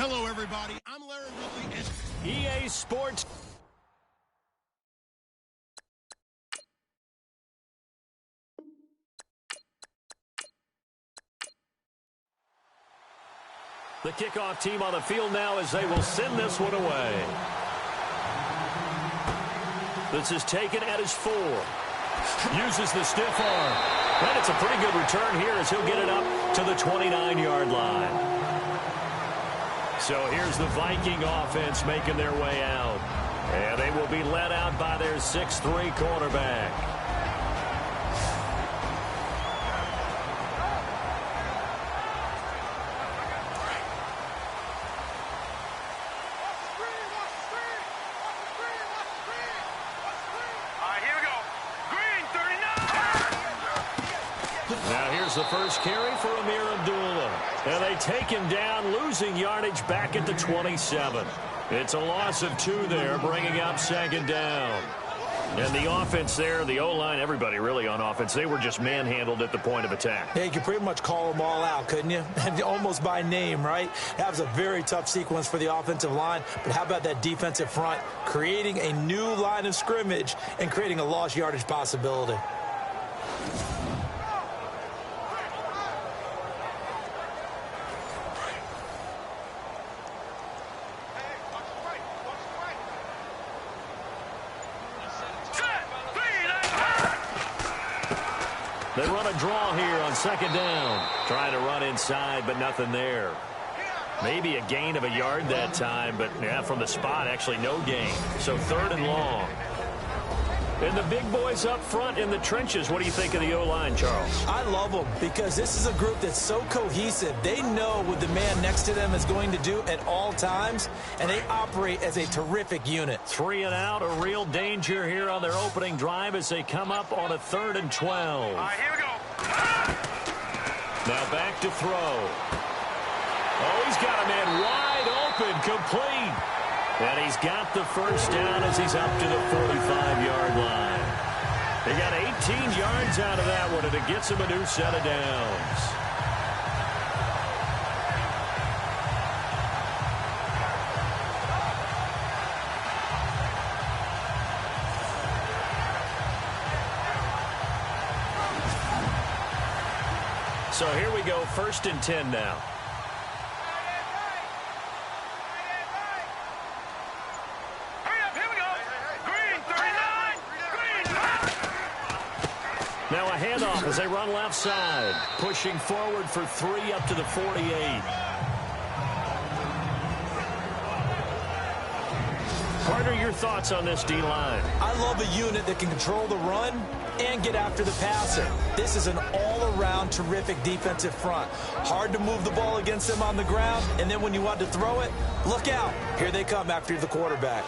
Hello, everybody. I'm Larry Ridley. EA Sports. The kickoff team on the field now as they will send this one away. This is taken at his 4. Uses the stiff arm. And it's a pretty good return here as he'll get it up to the 29-yard line. So here's the Viking offense making their way out. And they will be led out by their 6'3" quarterback. The first carry for Amir Abdullah. And they take him down, losing yardage back at the 27. It's a loss of 2 there, bringing up 2nd down. And the offense there, the O-line, everybody really on offense, they were just manhandled at the point of attack. Yeah, you could pretty much call them all out, couldn't you? Almost by name, right? That was a very tough sequence for the offensive line. But how about that defensive front, creating a new line of scrimmage and creating a lost yardage possibility? They run a draw here on 2nd down. Trying to run inside, but nothing there. Maybe a gain of a yard that time, but yeah, from the spot, actually no gain. So 3rd and long. And the big boys up front in the trenches. What do you think of the O-line, Charles? I love them because this is a group that's so cohesive. They know what the man next to them is going to do at all times, and they operate as a terrific unit. 3 and out, a real danger here on their opening drive as they come up on a 3rd and 12. All right, here we go. Now back to throw. Oh, he's got a man wide open, complete. And he's got the first down as he's up to the 45-yard line. They got 18 yards out of that one, and it gets him a new set of downs. So here we go, 1st and 10 now. Now a handoff as they run left side. Pushing forward for 3 up to the 48. Carter, your thoughts on this D-line? I love a unit that can control the run and get after the passer. This is an all-around terrific defensive front. Hard to move the ball against them on the ground, and then when you want to throw it, look out. Here they come after the quarterback.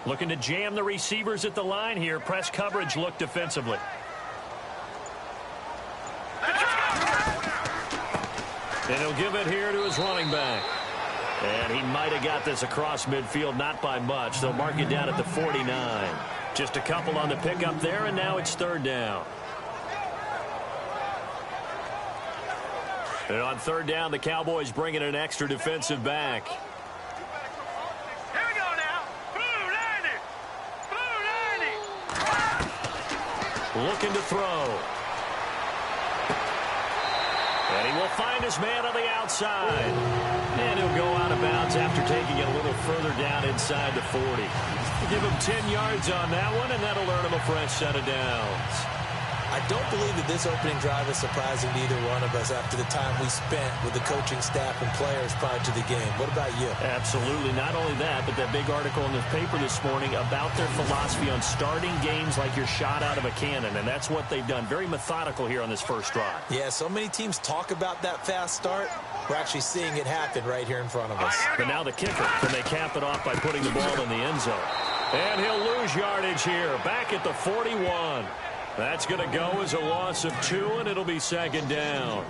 Looking to jam the receivers at the line here. Press coverage look defensively. And he'll give it here to his running back. And he might have got this across midfield, not by much. They'll mark it down at the 49. Just a couple on the pickup there, and now it's 3rd down. And on 3rd down, the Cowboys bring in an extra defensive back. Looking to throw. And he will find his man on the outside. And he'll go out of bounds after taking it a little further down inside the 40. We'll give him 10 yards on that one, and that'll earn him a fresh set of downs. I don't believe that this opening drive is surprising to either one of us after the time we spent with the coaching staff and players prior to the game. What about you? Absolutely. Not only that, but that big article in the paper this morning about their philosophy on starting games like you're shot out of a cannon, and that's what they've done. Very methodical here on this first drive. Yeah, so many teams talk about that fast start. We're actually seeing it happen right here in front of us. But now the kicker. Can they cap it off by putting the ball in the end zone? And he'll lose yardage here. Back at the 41. That's going to go as a loss of 2, and it'll be 2nd down.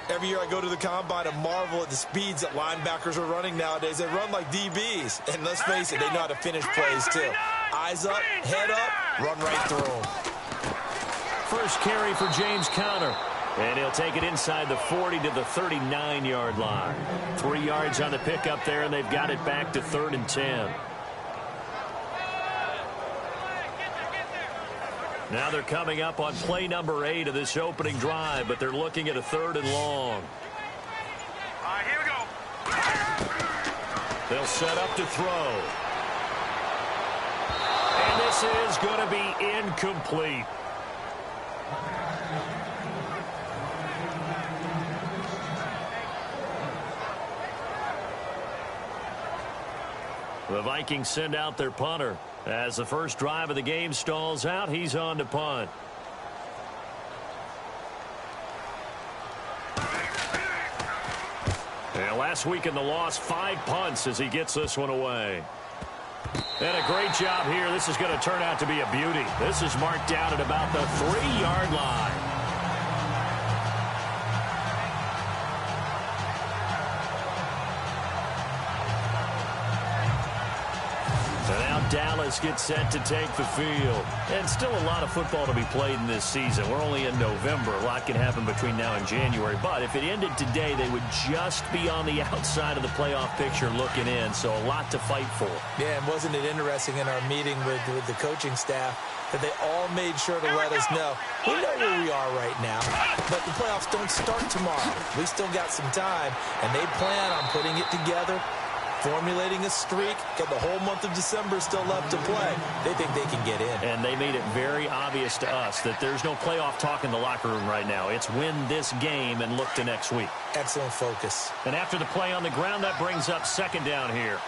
Every year I go to the combine and marvel at the speeds that linebackers are running nowadays. They run like DBs. And let's face it, they know how to finish plays too. Eyes up, head up, run right through them. First carry for James Conner. And he'll take it inside the 40 to the 39-yard line. 3 yards on the pickup there, and they've got it back to 3rd and 10. Now they're coming up on play number 8 of this opening drive, but they're looking at a 3rd and long. All right, here we go. They'll set up to throw. And this is going to be incomplete. The Vikings send out their punter. As the first drive of the game stalls out, he's on to punt. And last week in the loss, 5 punts as he gets this one away. And a great job here. This is going to turn out to be a beauty. This is marked down at about the 3-yard line. And now Dallas gets set to take the field. And still a lot of football to be played in this season. We're only in November. A lot can happen between now and January. But if it ended today, they would just be on the outside of the playoff picture looking in. So a lot to fight for. Yeah, and wasn't it interesting in our meeting with the coaching staff that they all made sure to let us know, we know where we are right now, but the playoffs don't start tomorrow. We still got some time, and they plan on putting it together, formulating a streak, got the whole month of December still left to play. They think they can get in. And they made it very obvious to us that there's no playoff talk in the locker room right now. It's win this game and look to next week. Excellent focus. And after the play on the ground, that brings up 2nd down here.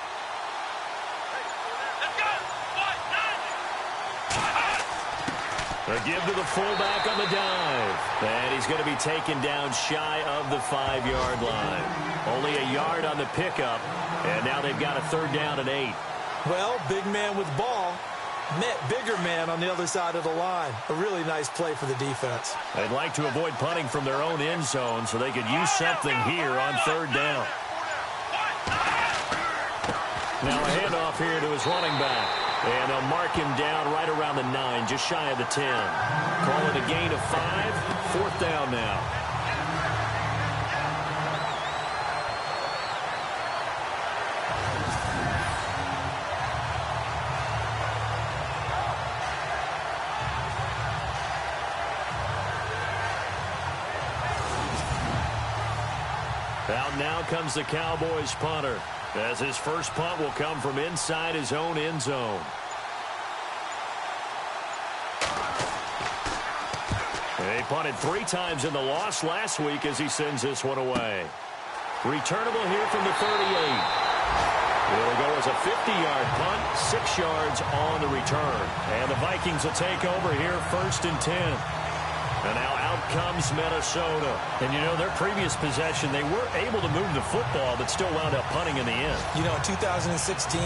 A give to the fullback on the dive. And he's going to be taken down shy of the 5-yard line. Only a yard on the pickup. And now they've got a 3rd down and 8. Well, big man with ball met bigger man on the other side of the line. A really nice play for the defense. They'd like to avoid punting from their own end zone so they could use something here on 3rd down. Now a handoff here to his running back. And they'll mark him down right around the 9, just shy of the 10. Call it a gain of 5, 4th down now. Out now comes the Cowboys punter, as his first punt will come from inside his own end zone. They punted 3 times in the loss last week as he sends this one away. Returnable here from the 38. It'll go as a 50-yard punt, 6 yards on the return. And the Vikings will take over here 1st and 10. And now out comes Minnesota. And, you know, their previous possession, they were able to move the football, but still wound up punting in the end. You know, in 2016,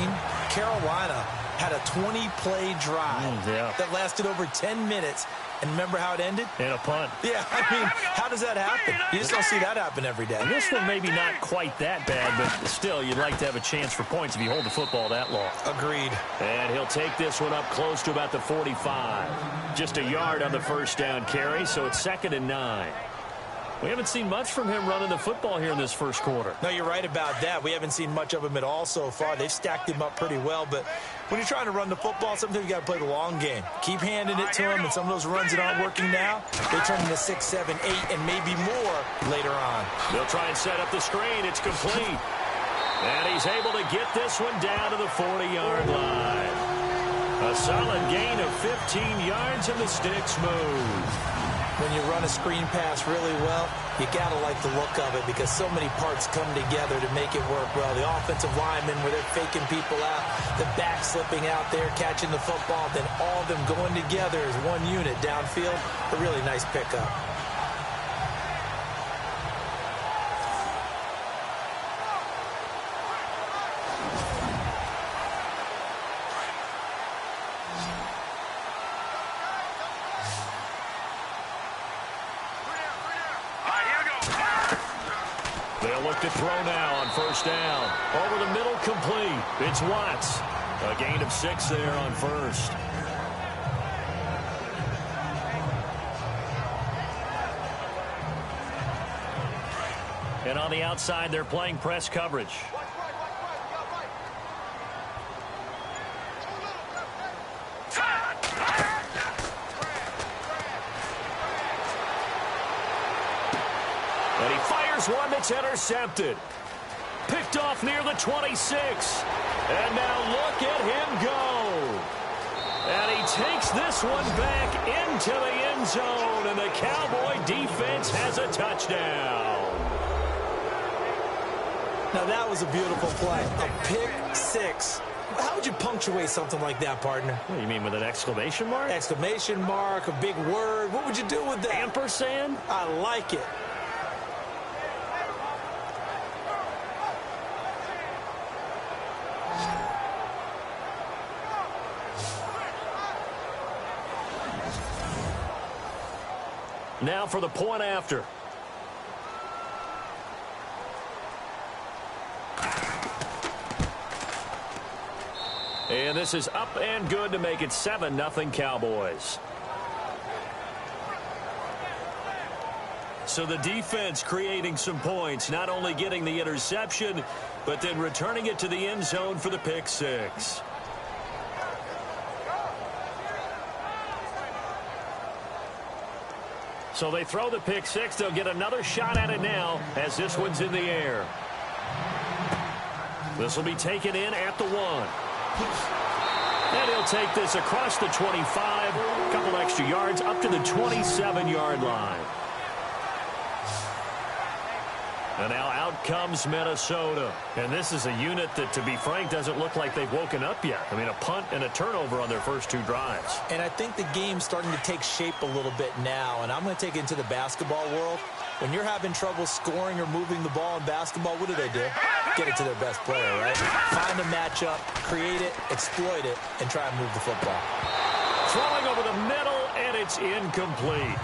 Carolina had a 20-play drive that lasted over 10 minutes. And remember how it ended? And a punt. Yeah, I mean, how does that happen? You just don't see that happen every day. And this one maybe not quite that bad, but still, you'd like to have a chance for points if you hold the football that long. Agreed. And he'll take this one up close to about the 45. Just a yard on the first down carry, so it's 2nd and 9. We haven't seen much from him running the football here in this first quarter. No, you're right about that. We haven't seen much of him at all so far. They've stacked him up pretty well, but when you're trying to run the football, sometimes you got to play the long game. Keep handing it to him, and some of those runs that aren't working now, they turn into 6, 7, 8, and maybe more later on. They'll try and set up the screen. It's complete. And he's able to get this one down to the 40-yard line. A solid gain of 15 yards, and the sticks move. When you run a screen pass really well, you got to like the look of it because so many parts come together to make it work well. The offensive linemen where they're faking people out, the back slipping out there, catching the football, then all of them going together as one unit downfield. A really nice pickup. To throw now on first down. Over the middle, complete. It's Watts. A gain of 6 there on first. And on the outside, they're playing press coverage. And he fires one that's intercepted. Picked off near the 26. And now look at him go. And he takes this one back into the end zone. And the Cowboy defense has a touchdown. Now that was a beautiful play. A pick six. How would you punctuate something like that, partner? What do you mean, with an exclamation mark? Exclamation mark, a big word. What would you do with that? Ampersand? I like it. Now for the point after. And this is up and good to make it 7-0 Cowboys. So the defense creating some points, not only getting the interception, but then returning it to the end zone for the pick six. So they throw the pick six. They'll get another shot at it now as this one's in the air. This will be taken in at the 1. And he'll take this across the 25, a couple extra yards up to the 27-yard line. And now out comes Minnesota. And this is a unit that, to be frank, doesn't look like they've woken up yet. I mean, a punt and a turnover on their first two drives. And I think the game's starting to take shape a little bit now. And I'm going to take it into the basketball world. When you're having trouble scoring or moving the ball in basketball, what do? Get it to their best player, right? Find a matchup, create it, exploit it, and try and move the football. Throwing over the middle, and it's incomplete.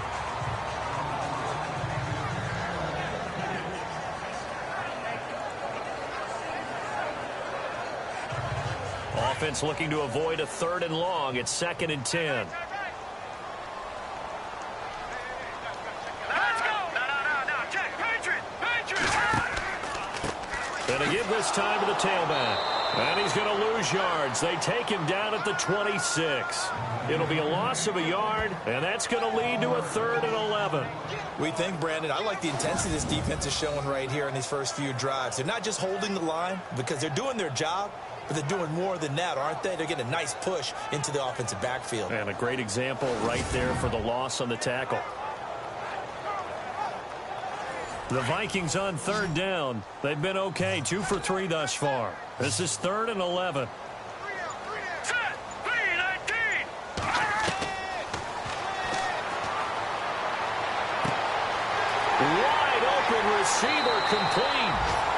Offense looking to avoid a 3rd and long. It's 2nd and 10. And to give this time to the tailback. And he's going to lose yards. They take him down at the 26. It'll be a loss of a yard, and that's going to lead to a 3rd and 11. We think, Brandon, I like the intensity this defense is showing right here in these first few drives. They're not just holding the line because they're doing their job, but they're doing more than that, aren't they? They're getting a nice push into the offensive backfield. And a great example right there for the loss on the tackle. The Vikings on 3rd down. They've been okay, 2 for 3 thus far. This is 3rd and 11. Wide open receiver complete.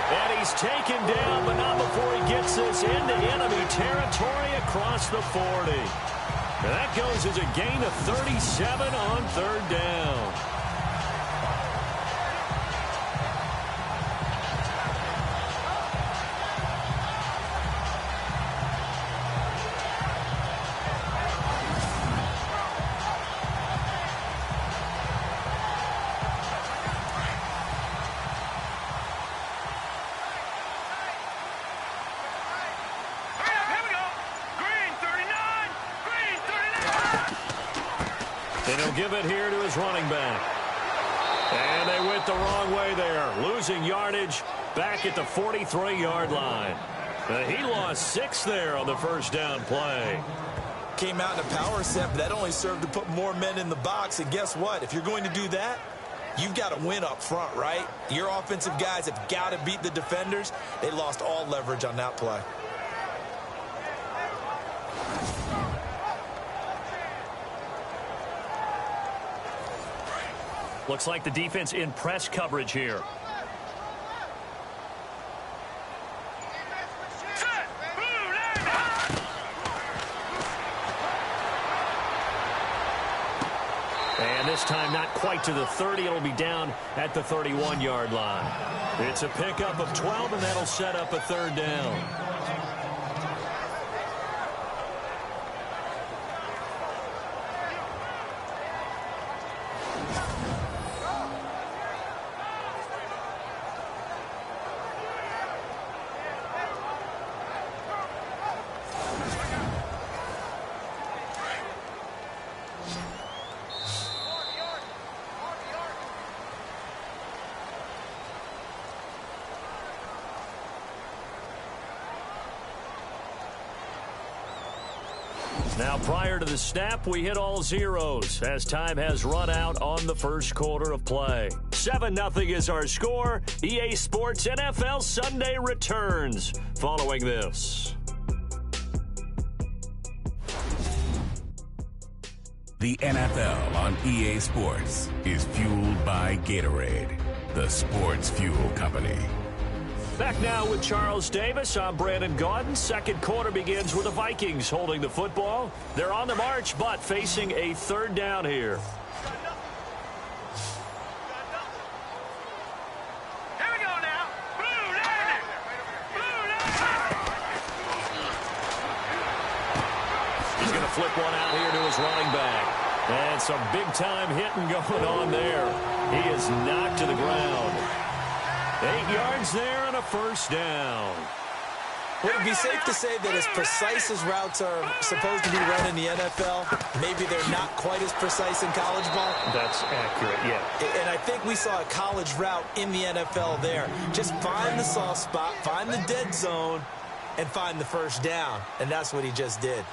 And he's taken down, but not before he gets this into enemy territory across the 40. And that goes as a gain of 37 on 3rd down. And he'll give it here to his running back. And they went the wrong way there. Losing yardage back at the 43-yard line. He lost 6 there on the first down play. Came out in a power set, but that only served to put more men in the box. And guess what? If you're going to do that, you've got to win up front, right? Your offensive guys have got to beat the defenders. They lost all leverage on that play. Looks like the defense in press coverage here. And this time not quite to the 30. It'll be down at the 31-yard line. It's a pickup of 12, and that'll set up a 3rd down. Now, prior to the snap, we hit all zeros as time has run out on the first quarter of play. 7-0 is our score. EA Sports NFL Sunday returns following this. The NFL on EA Sports is fueled by Gatorade, the sports fuel company. Back now with Charles Davis. I'm Brandon Gaudin. Second quarter begins with the Vikings holding the football. They're on the march, but facing a third down here. Here we go now. Blue landing. Blue landing. He's going to flip one out here to his running back. And some big-time hitting going on there. He is knocked to the ground. 8 yards there and a first down. Would it be safe to say that as precise as routes are supposed to be run in the NFL, maybe they're not quite as precise in college ball? That's accurate, yeah. And I think we saw a college route in the NFL there. Just find the soft spot, find the dead zone, and find the first down. And that's what he just did.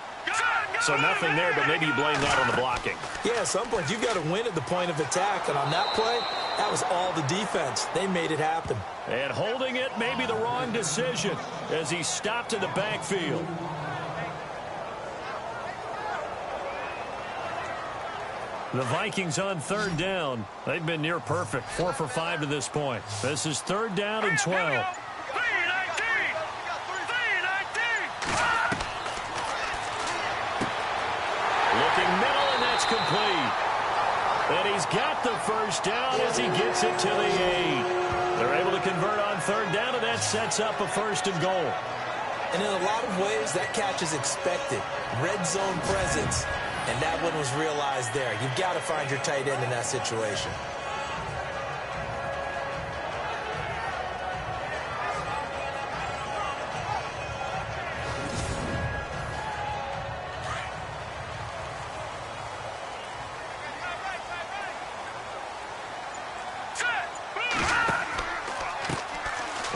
So nothing there, but maybe you blame that on the blocking. Yeah, at some point, you've got to win at the point of attack. And on that play, that was all the defense. They made it happen. And holding it may be the wrong decision as he stopped in the backfield. The Vikings on third down. They've been near perfect. 4 for 5 to this point. This is third down and 12. Looking middle, and that's complete. And he's got the first down as he gets it to the 8. They're able to convert on third down, and that sets up a first and goal. And in a lot of ways, that catch is expected. Red zone presence, and that one was realized there. You've got to find your tight end in that situation.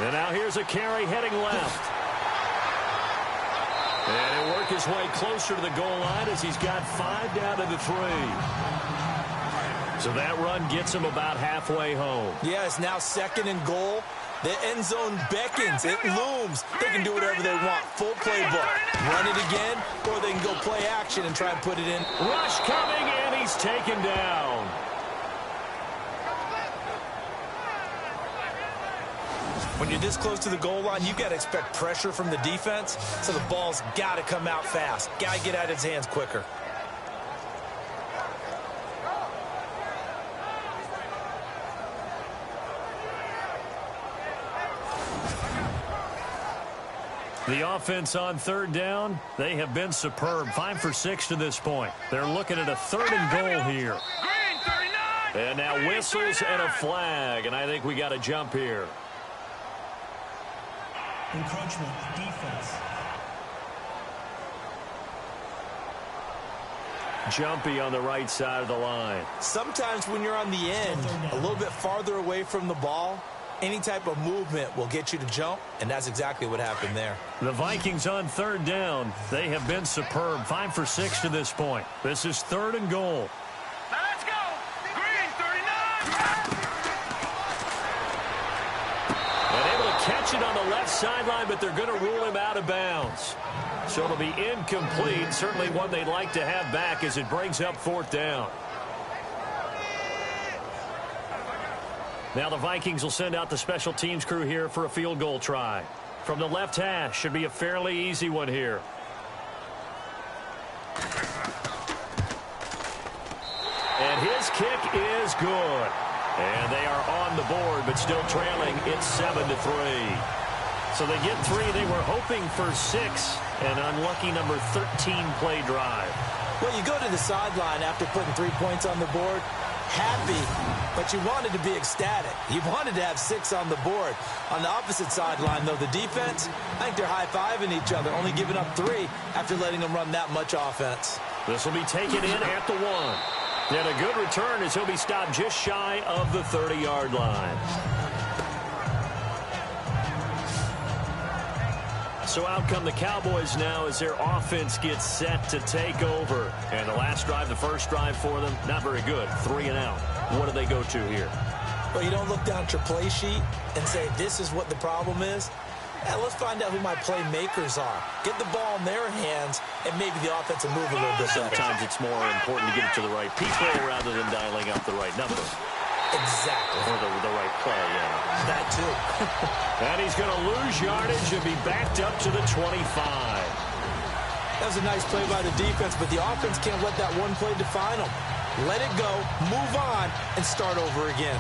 And now here's a carry heading left. And he'll work his way closer to the goal line as he's got 5 down to the 3. So that run gets him about halfway home. Yeah, it's now second and goal. The end zone beckons. It looms. They can do whatever they want. Full playbook. Run it again, or they can go play action and try and put it in. Rush coming, and he's taken down. When you're this close to the goal line, you've got to expect pressure from the defense, so the ball's got to come out fast. Got to get out of his hands quicker. The offense on third down, they have been superb. 5 for 6 to this point. They're looking at a third and goal here. And now whistles and a flag, and I think we got a jump here. Encroachment defense. Jumpy on the right side of the line. Sometimes when you're on the end, a little bit farther away from the ball, any type of movement will get you to jump, and that's exactly what happened there. The Vikings on third down, they have been superb. 5 for 6 to this point. This is third and goal. Now let's go. Green 39. And able to catch it on the left sideline, but they're going to rule him out of bounds. So it'll be incomplete. Certainly one they'd like to have back as it brings up fourth down. Now the Vikings will send out the special teams crew here for a field goal try. From the left hash, should be a fairly easy one here. And his kick is good. And they are on the board, but still trailing. It's 7-3. So they get 3. They were hoping for 6. An unlucky number 13 play drive. Well, you go to the sideline after putting 3 points on the board, happy, but you wanted to be ecstatic. You wanted to have 6 on the board. On the opposite sideline, though, the defense, I think they're high-fiving each other, only giving up 3 after letting them run that much offense. This will be taken in at the 1. And a good return as he'll be stopped just shy of the 30-yard line. So out come the Cowboys now as their offense gets set to take over. And the last drive, the first drive for them, not very good. 3 and out. What do they go to here? Well, you don't look down at your play sheet and say, this is what the problem is. Let's find out who my playmakers are. Get the ball in their hands, and maybe the offense will move a little bit better. Sometimes it's more important to get it to the right people rather than dialing up the right number. Exactly. Or the right play, yeah. That too. And he's going to lose yardage and be backed up to the 25. That was a nice play by the defense, but the offense can't let that one play define them. Let it go, move on, and start over again.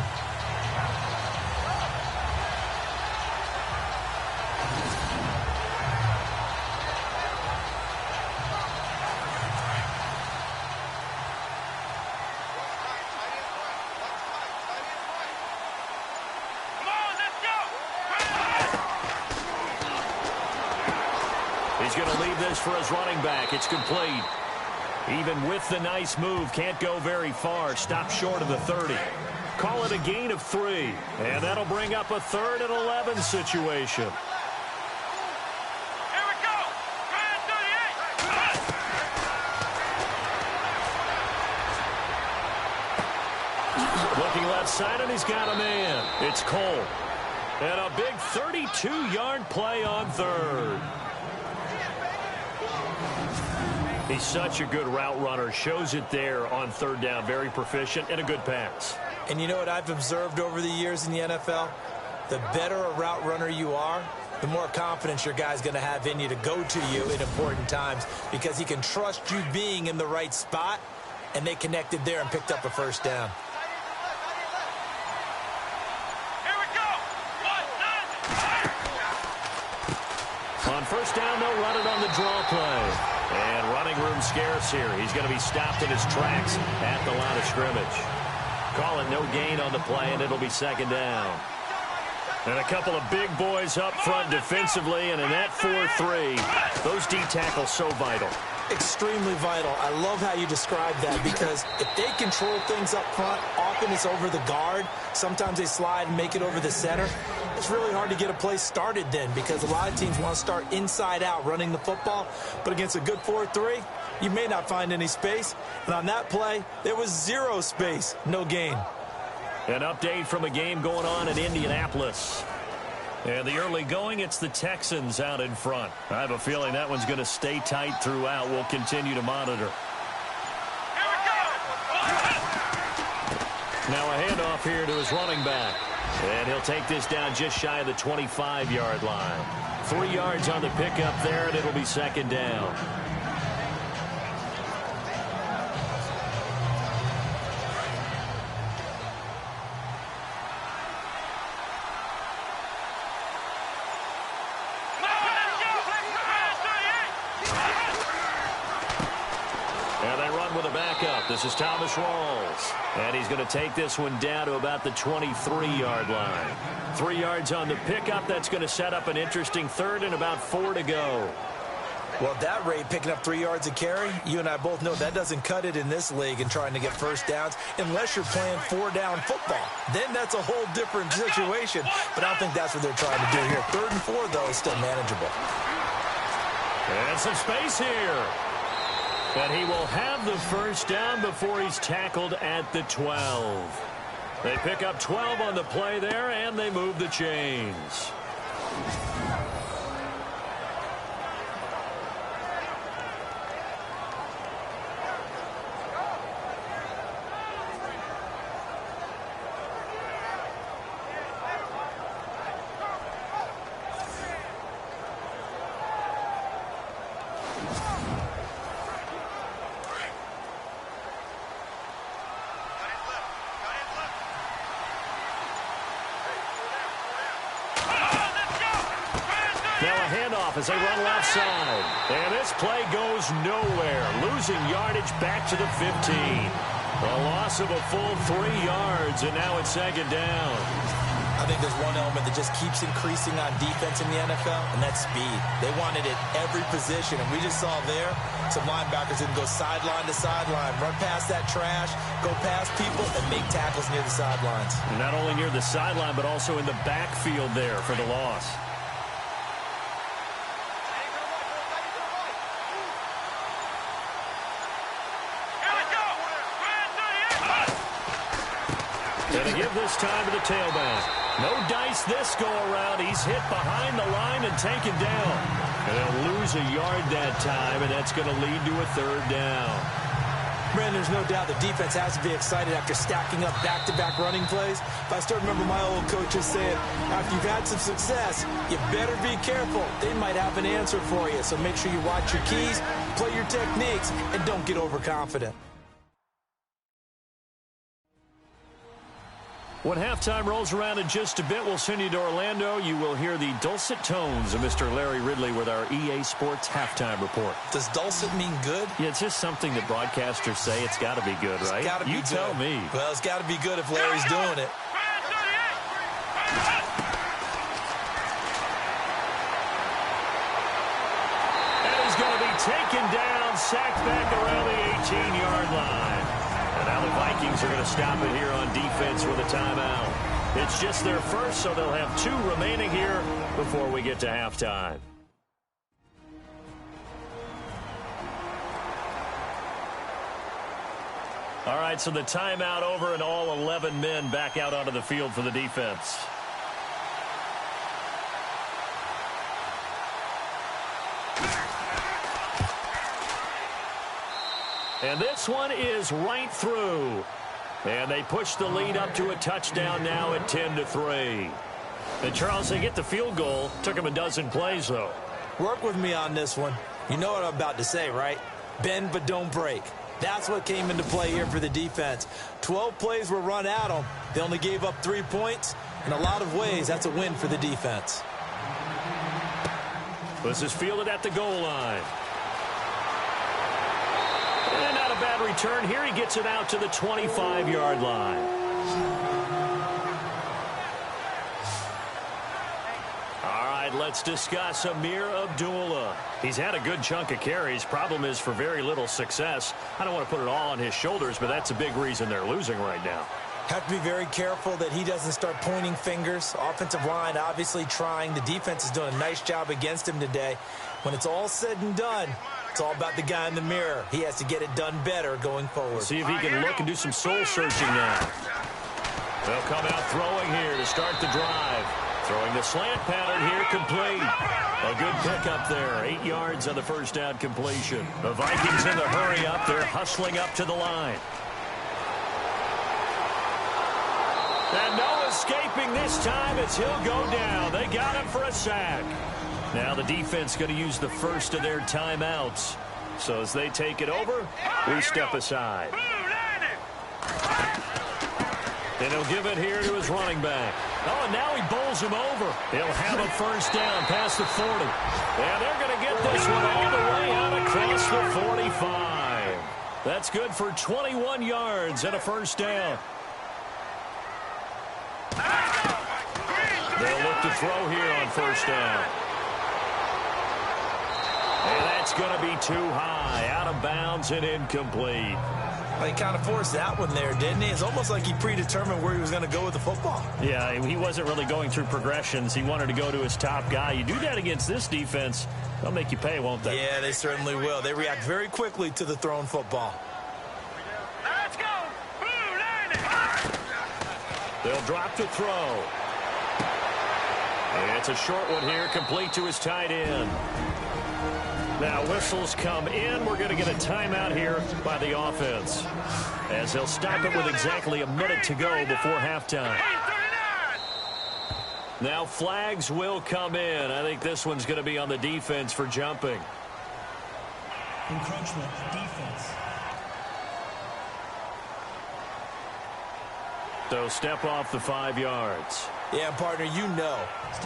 He's going to leave this for his running back. It's complete. Even with the nice move, can't go very far. Stop short of the 30. Call it a gain of 3. And that'll bring up a 3rd and 11 situation. Here we go. Grand 38. Looking left side, and he's got a man. It's Cole. And a big 32-yard play on 3rd. He's such a good route runner. Shows it there on 3rd down. Very proficient and a good pass. And you know what I've observed over the years in the NFL? The better a route runner you are, the more confidence your guy's going to have in you to go to you in important times because he can trust you being in the right spot, and they connected there and picked up a 1st down. Here we go. 1, 9. On 1st down, they'll run it on the draw play. And running room scarce here. He's going to be stopped in his tracks at the line of scrimmage. Call it no gain on the play, and it'll be 2nd down. And a couple of big boys up front defensively, and in that 4-3, those D tackles so vital. Extremely vital. I love how you describe that because if they control things up front, often it's over the guard. Sometimes they slide and make it over the center. It's really hard to get a play started then because a lot of teams want to start inside out running the football. But against a good 4-3, you may not find any space. And on that play, there was 0 space. No gain. An update from a game going on in Indianapolis. And the early going, it's the Texans out in front. I have a feeling that one's going to stay tight throughout. We'll continue to monitor. Here we go. Now a handoff here to his running back. And he'll take this down just shy of the 25-yard line. 3 yards on the pickup there, and it'll be 2nd down. This is Thomas Rawls, and he's going to take this one down to about the 23-yard line. 3 yards on the pickup. That's going to set up an interesting 3rd and about 4 to go. Well, at that rate, picking up 3 yards a carry, you and I both know that doesn't cut it in this league and trying to get 1st downs unless you're playing 4-down football. Then that's a whole different situation, but I don't think that's what they're trying to do here. 3rd and 4, though, is still manageable. And some space here. And he will have the 1st down before he's tackled at the 12. They pick up 12 on the play there, and they move the chains. As they run left side. And this play goes nowhere. Losing yardage back to the 15. A loss of a full 3 yards, and now it's 2nd down. I think there's one element that just keeps increasing on defense in the NFL, and that's speed. They want it at every position, and we just saw there some linebackers that can go sideline to sideline, run past that trash, go past people, and make tackles near the sidelines. Not only near the sideline, but also in the backfield there for the loss. Gonna give this time to the tailback. No dice this go-around. He's hit behind the line and taken down. And they'll lose a yard that time, and that's going to lead to a third down. Brandon, there's no doubt the defense has to be excited after stacking up back-to-back running plays. But I still remember my old coaches saying, after you've had some success, you better be careful. They might have an answer for you. So make sure you watch your keys, play your techniques, and don't get overconfident. When halftime rolls around in just a bit, we'll send you to Orlando. You will hear the dulcet tones of Mr. Larry Ridley with our EA Sports halftime report. Does dulcet mean good? Yeah, it's just something that broadcasters say. It's got to be good, right? It's got to be you good. Tell me. Well, it's got to be good if Larry's doing it. And he's going to be taken down, sacked back around the 18-yard line. And now the Vikings are going to stop it here on defense with a timeout. It's just their first, so they'll have 2 remaining here before we get to halftime. All right, so the timeout over and all 11 men back out onto the field for the defense. And this one is right through. And they push the lead up to a touchdown now at 10-3. And Charles, they get the field goal. Took them a dozen plays, though. Work with me on this one. You know what I'm about to say, right? Bend but don't break. That's what came into play here for the defense. 12 plays were run at them. They only gave up 3 points. In a lot of ways, that's a win for the defense. This is fielded at the goal line. And not a bad return here. He gets it out to the 25-yard line. All right, let's discuss Amir Abdullah. He's had a good chunk of carries. Problem is for very little success. I don't want to put it all on his shoulders, but that's a big reason they're losing right now. Have to be very careful that he doesn't start pointing fingers. Offensive line obviously trying. The defense is doing a nice job against him today. When it's all said and done, it's all about the guy in the mirror. He has to get it done better going forward. See if he can look and do some soul searching now. They'll come out throwing here to start the drive. Throwing the slant pattern here, complete. A good pickup there. 8 yards on the first down completion. The Vikings in the hurry up. They're hustling up to the line. And no escaping this time as he'll go down. They got him for a sack. Now the defense going to use the first of their timeouts. So as they take it over, we step aside. And he'll give it here to his running back. Oh, and now he bowls him over. He'll have a first down past the 40. And they're going to get this one all the way out across the 45. That's good for 21 yards and a first down. They'll look to throw here on first down. And that's going to be too high, out of bounds and incomplete. Well, he kind of forced that one there, didn't he? It's almost like he predetermined where he was going to go with the football. Yeah, he wasn't really going through progressions. He wanted to go to his top guy. You do that against this defense, they'll make you pay, won't they? Yeah, they certainly will. They react very quickly to the thrown football. Let's go. They'll drop to throw. And it's a short one here, complete to his tight end. Now whistles come in. We're going to get a timeout here by the offense, as they'll stop it with exactly a minute to go before halftime. Now flags will come in. I think this one's going to be on the defense for jumping. Encroachment, defense. So step off the 5 yards. Yeah, partner, you know,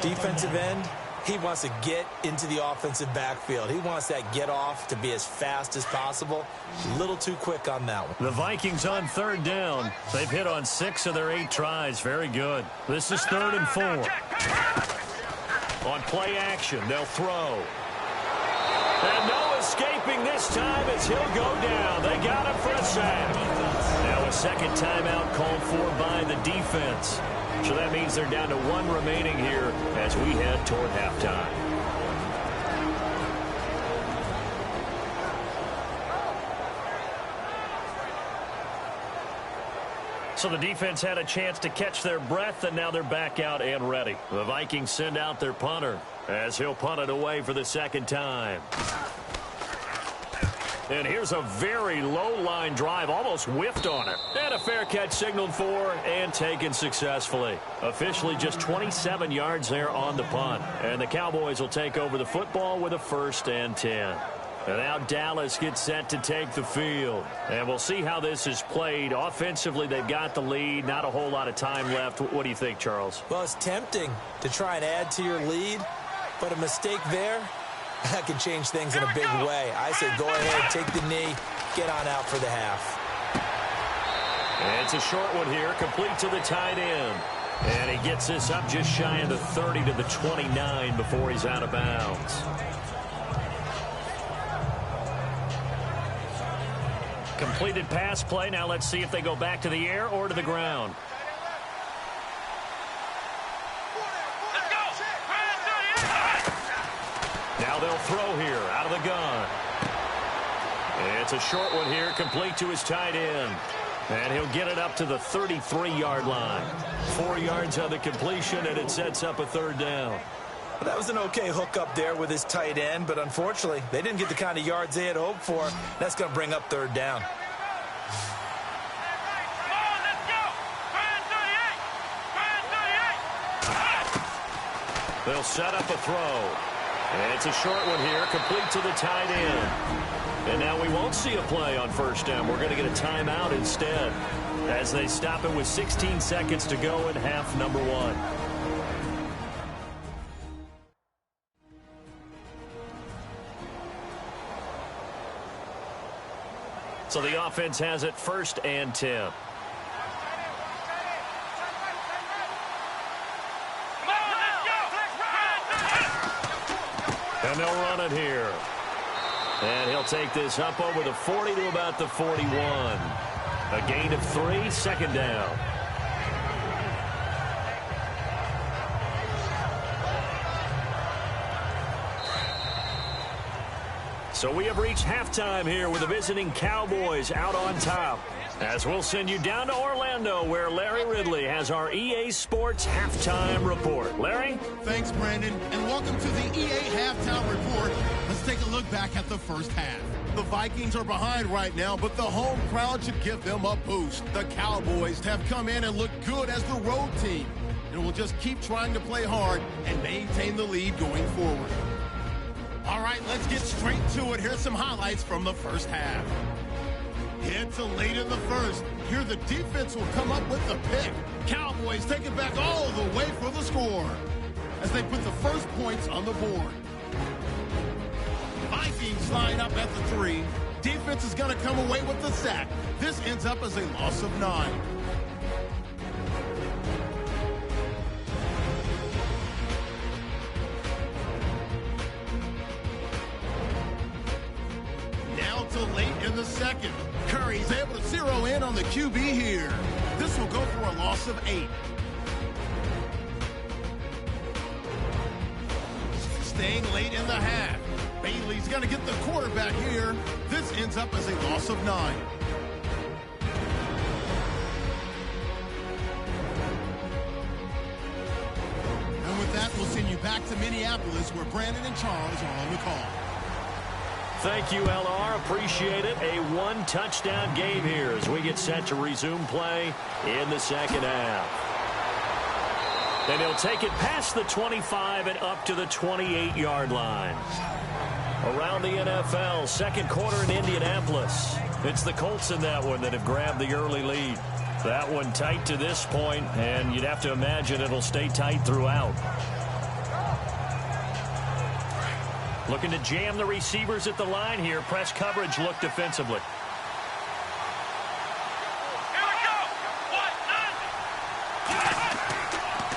defensive end, he wants to get into the offensive backfield. He wants that get off to be as fast as possible. A little too quick on that one. The Vikings on third down. They've hit on 6 of their 8 tries. Very good. This is 3rd and 4. On play action, they'll throw. And no escaping this time as he'll go down. They got him for a sack. Now a second timeout called for by the defense. So that means they're down to 1 remaining here as we head toward halftime. So the defense had a chance to catch their breath, and now they're back out and ready. The Vikings send out their punter as he'll punt it away for the second time. And here's a very low-line drive, almost whiffed on it. And a fair catch signaled for and taken successfully. Officially just 27 yards there on the punt. And the Cowboys will take over the football with a 1st and 10. And now Dallas gets set to take the field. And we'll see how this is played. Offensively, they've got the lead. Not a whole lot of time left. What do you think, Charles? Well, it's tempting to try and add to your lead, but a mistake there, that can change things in a big way. I say go ahead, take the knee, get on out for the half. And it's a short one here, complete to the tight end. And he gets this up just shy of the 30 to the 29 before he's out of bounds. Completed pass play. Now let's see if they go back to the air or to the ground. Now they'll throw here out of the gun. It's a short one here, complete to his tight end. And he'll get it up to the 33-yard line. 4 yards on the completion, and it sets up a 3rd down. Well, that was an okay hookup there with his tight end, but unfortunately, they didn't get the kind of yards they had hoped for. That's going to bring up 3rd down. They'll set up a throw. And it's a short one here, complete to the tight end. And now we won't see a play on 1st down. We're going to get a timeout instead as they stop it with 16 seconds to go in half number 1. So the offense has it 1st and 10. And they'll run it here. And he'll take this up over the 40 to about the 41. A gain of 3, 2nd down. So we have reached halftime here with the visiting Cowboys out on top. As we'll send you down to Orlando, where Larry Ridley has our EA Sports Halftime Report. Larry? Thanks, Brandon, and welcome to the EA Halftime Report. Let's take a look back at the first half. The Vikings are behind right now, but the home crowd should give them a boost. The Cowboys have come in and looked good as the road team, and will just keep trying to play hard and maintain the lead going forward. All right, let's get straight to it. Here's some highlights from the first half. It's late in the first. Here the defense will come up with the pick. Cowboys take it back all the way for the score as they put the first points on the board. Vikings line up at the 3. Defense is going to come away with the sack. This ends up as a loss of 9. Now to late in the second. Curry's able to zero in on the QB here. This will go for a loss of 8. Staying late in the half. Bailey's going to get the quarterback here. This ends up as a loss of 9. And with that, we'll send you back to Minneapolis, where Brandon and Charles are on the call. Thank you, LR. Appreciate it. A 1-touchdown game here as we get set to resume play in the second half. And he'll take it past the 25 and up to the 28-yard line. Around the NFL, second quarter in Indianapolis. It's the Colts in that one that have grabbed the early lead. That one tight to this point, and you'd have to imagine it'll stay tight throughout. Looking to jam the receivers at the line here. Press coverage look defensively.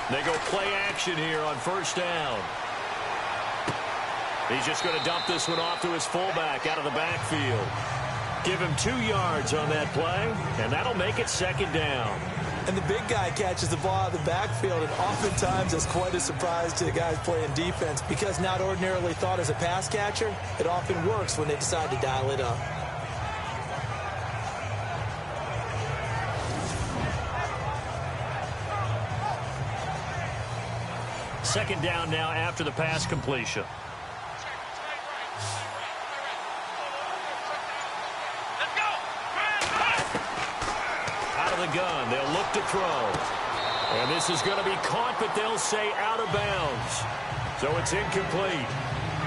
They go play action here on 1st down. He's just going to dump this one off to his fullback out of the backfield. Give him 2 yards on that play, and that'll make it 2nd down. And the big guy catches the ball out of the backfield, and oftentimes it's quite a surprise to the guys playing defense because not ordinarily thought as a pass catcher, it often works when they decide to dial it up. Second down now after the pass completion. Out of the gun, they'll look to throw. And this is going to be caught, but they'll say out of bounds. So it's incomplete.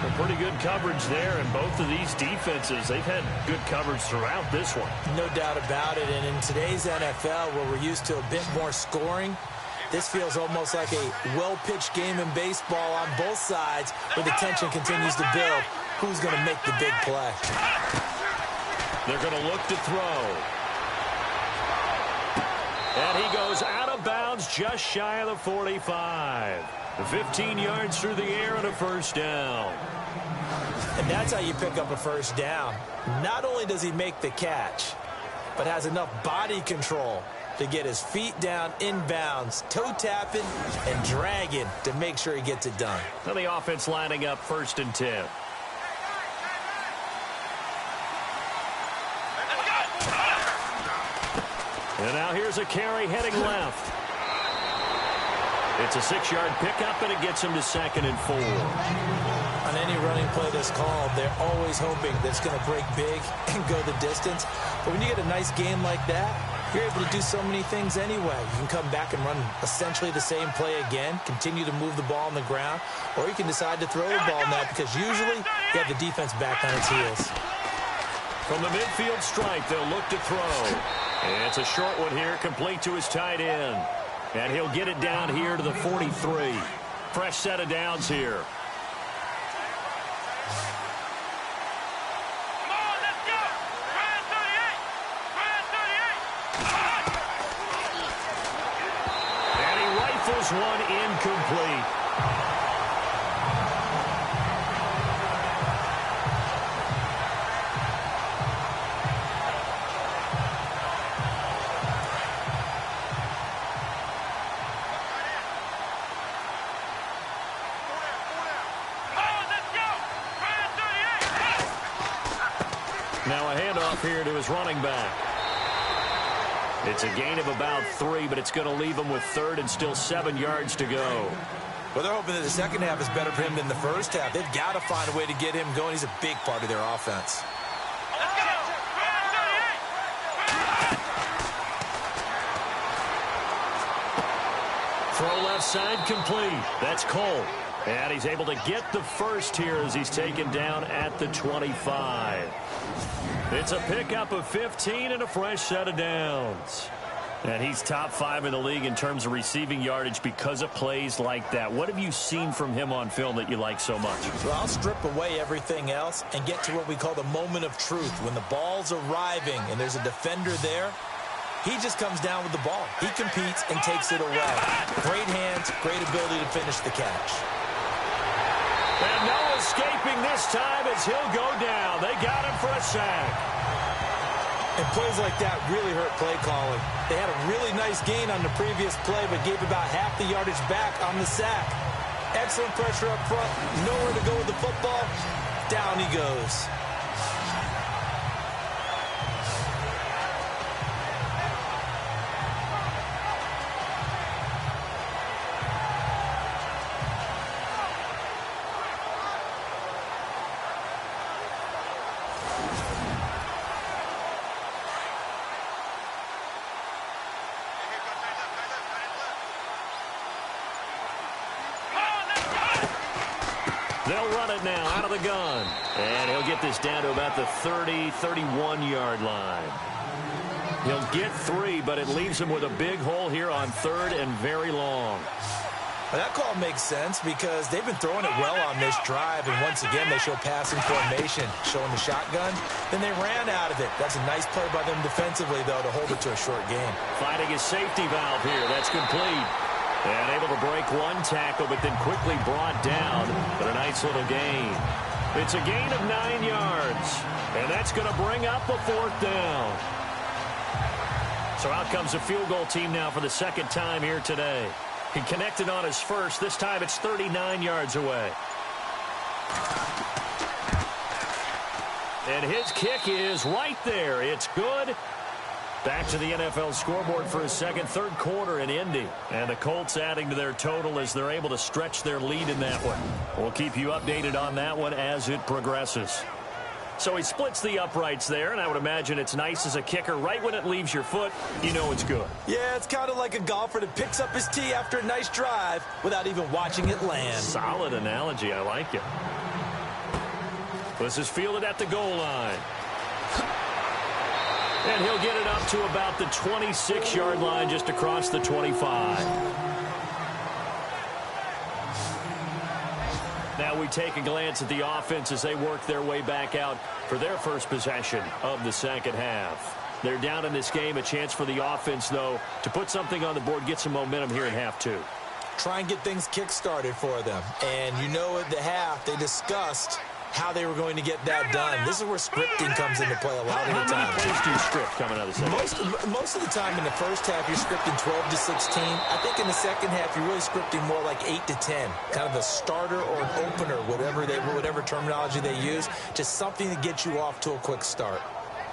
Well, pretty good coverage there, and both of these defenses, they've had good coverage throughout this one. No doubt about it, and in today's NFL, where we're used to a bit more scoring, this feels almost like a well-pitched game in baseball on both sides, where the tension continues to build. Who's going to make the big play? They're going to look to throw. And he goes out of bounds just shy of the 45. 15 yards through the air and a first down. And that's how you pick up a first down. Not only does he make the catch, but has enough body control to get his feet down inbounds, toe tapping and dragging to make sure he gets it done. Now the offense lining up 1st and 10. And now here's a carry heading left. It's a 6-yard pickup, and it gets him to 2nd and 4. On any running play that's called, they're always hoping that it's going to break big and go the distance. But when you get a nice game like that, you're able to do so many things anyway. You can come back and run essentially the same play again, continue to move the ball on the ground, or you can decide to throw the ball now because usually you have the defense back on its heels. From the midfield stripe, they'll look to throw. And it's a short one here, complete to his tight end. And he'll get it down here to the 43. Fresh set of downs here. Come on, let's go! Ryan 38! Ryan 38! And he rifles one incomplete. Now a handoff here to his running back. It's a gain of about 3, but it's going to leave him with 3rd and still 7 yards to go. Well, they're hoping that the second half is better for him than the first half. They've got to find a way to get him going. He's a big part of their offense. Let's go! Ryan 38! Throw left side complete. That's Cole. And he's able to get the first here as he's taken down at the 25. It's a pickup of 15 and a fresh set of downs. And he's top 5 in the league in terms of receiving yardage because of plays like that. What have you seen from him on film that you like so much? Well, I'll strip away everything else and get to what we call the moment of truth. When the ball's arriving and there's a defender there, he just comes down with the ball. He competes and takes it away. Great hands, great ability to finish the catch. And no escaping this time as he'll go down. They got him for a sack. And plays like that really hurt play calling. They had a really nice gain on the previous play, but gave about half the yardage back on the sack. Excellent pressure up front. Nowhere to go with the football. Down he goes. They'll run it now out of the gun. And he'll get this down to about the 30, 31-yard line. He'll get 3, but it leaves him with a big hole here on 3rd and very long. Well, that call makes sense because they've been throwing it well on this drive, and once again they show passing formation, showing the shotgun. Then they ran out of it. That's a nice play by them defensively, though, to hold it to a short game. Finding his safety valve here. That's complete. And able to break one tackle, but then quickly brought down. But a nice little gain. It's a gain of 9 yards. And that's going to bring up a 4th down. So out comes the field goal team now for the second time here today. He connected on his first. This time it's 39 yards away. And his kick is right there. It's good. Back to the NFL scoreboard for a second, third quarter in Indy. And the Colts adding to their total as they're able to stretch their lead in that one. We'll keep you updated on that one as it progresses. So he splits the uprights there, and I would imagine it's nice as a kicker. Right when it leaves your foot, you know it's good. Yeah, it's kind of like a golfer that picks up his tee after a nice drive without even watching it land. Solid analogy. I like it. This is fielded at the goal line. And he'll get it up to about the 26-yard line, just across the 25. Now we take a glance at the offense as they work their way back out for their first possession of the second half. They're down in this game. A chance for the offense, though, to put something on the board, get some momentum here in half two. Try and get things kick-started for them. And you know at the half they discussed how they were going to get that done. This is where scripting comes into play a lot of the time. How many plays do you script coming out of the second? Most of the time in the first half, you're scripting 12 to 16. I think in the second half, you're really scripting more like 8 to 10. Kind of a starter or an opener, whatever terminology they use, just something to get you off to a quick start.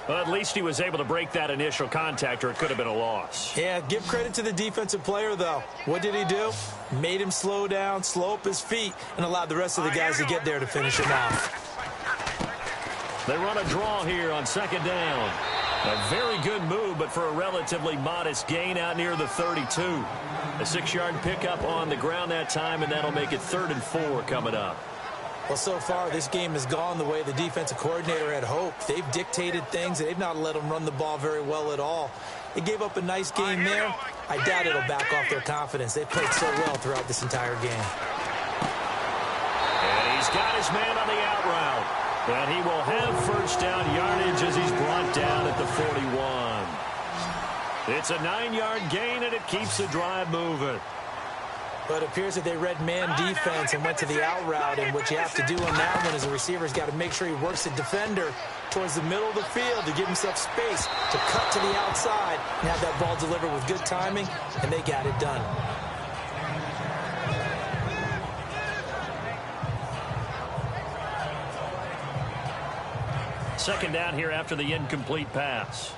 Well, at least he was able to break that initial contact, or it could have been a loss. Yeah, give credit to the defensive player, though. What did he do? Made him slow down, slow up his feet, and allowed the rest of the guys to get there to finish him off. They run a draw here on second down. A very good move, but for a relatively modest gain out near the 32. A 6-yard pickup on the ground that time, and that'll make it 3rd and 4 coming up. Well, so far, this game has gone the way the defensive coordinator had hoped. They've dictated things. They've not let them run the ball very well at all. They gave up a nice game there. I doubt it'll back off their confidence. They've played so well throughout this entire game. And he's got his man on the out route. And he will have first down yardage as he's brought down at the 41. It's a 9-yard gain, and it keeps the drive moving. But it appears that they read man defense and went to the out route, and what you have to do on that one is the receiver's got to make sure he works the defender towards the middle of the field to give himself space to cut to the outside and have that ball delivered with good timing, and they got it done. Second down here after the incomplete pass.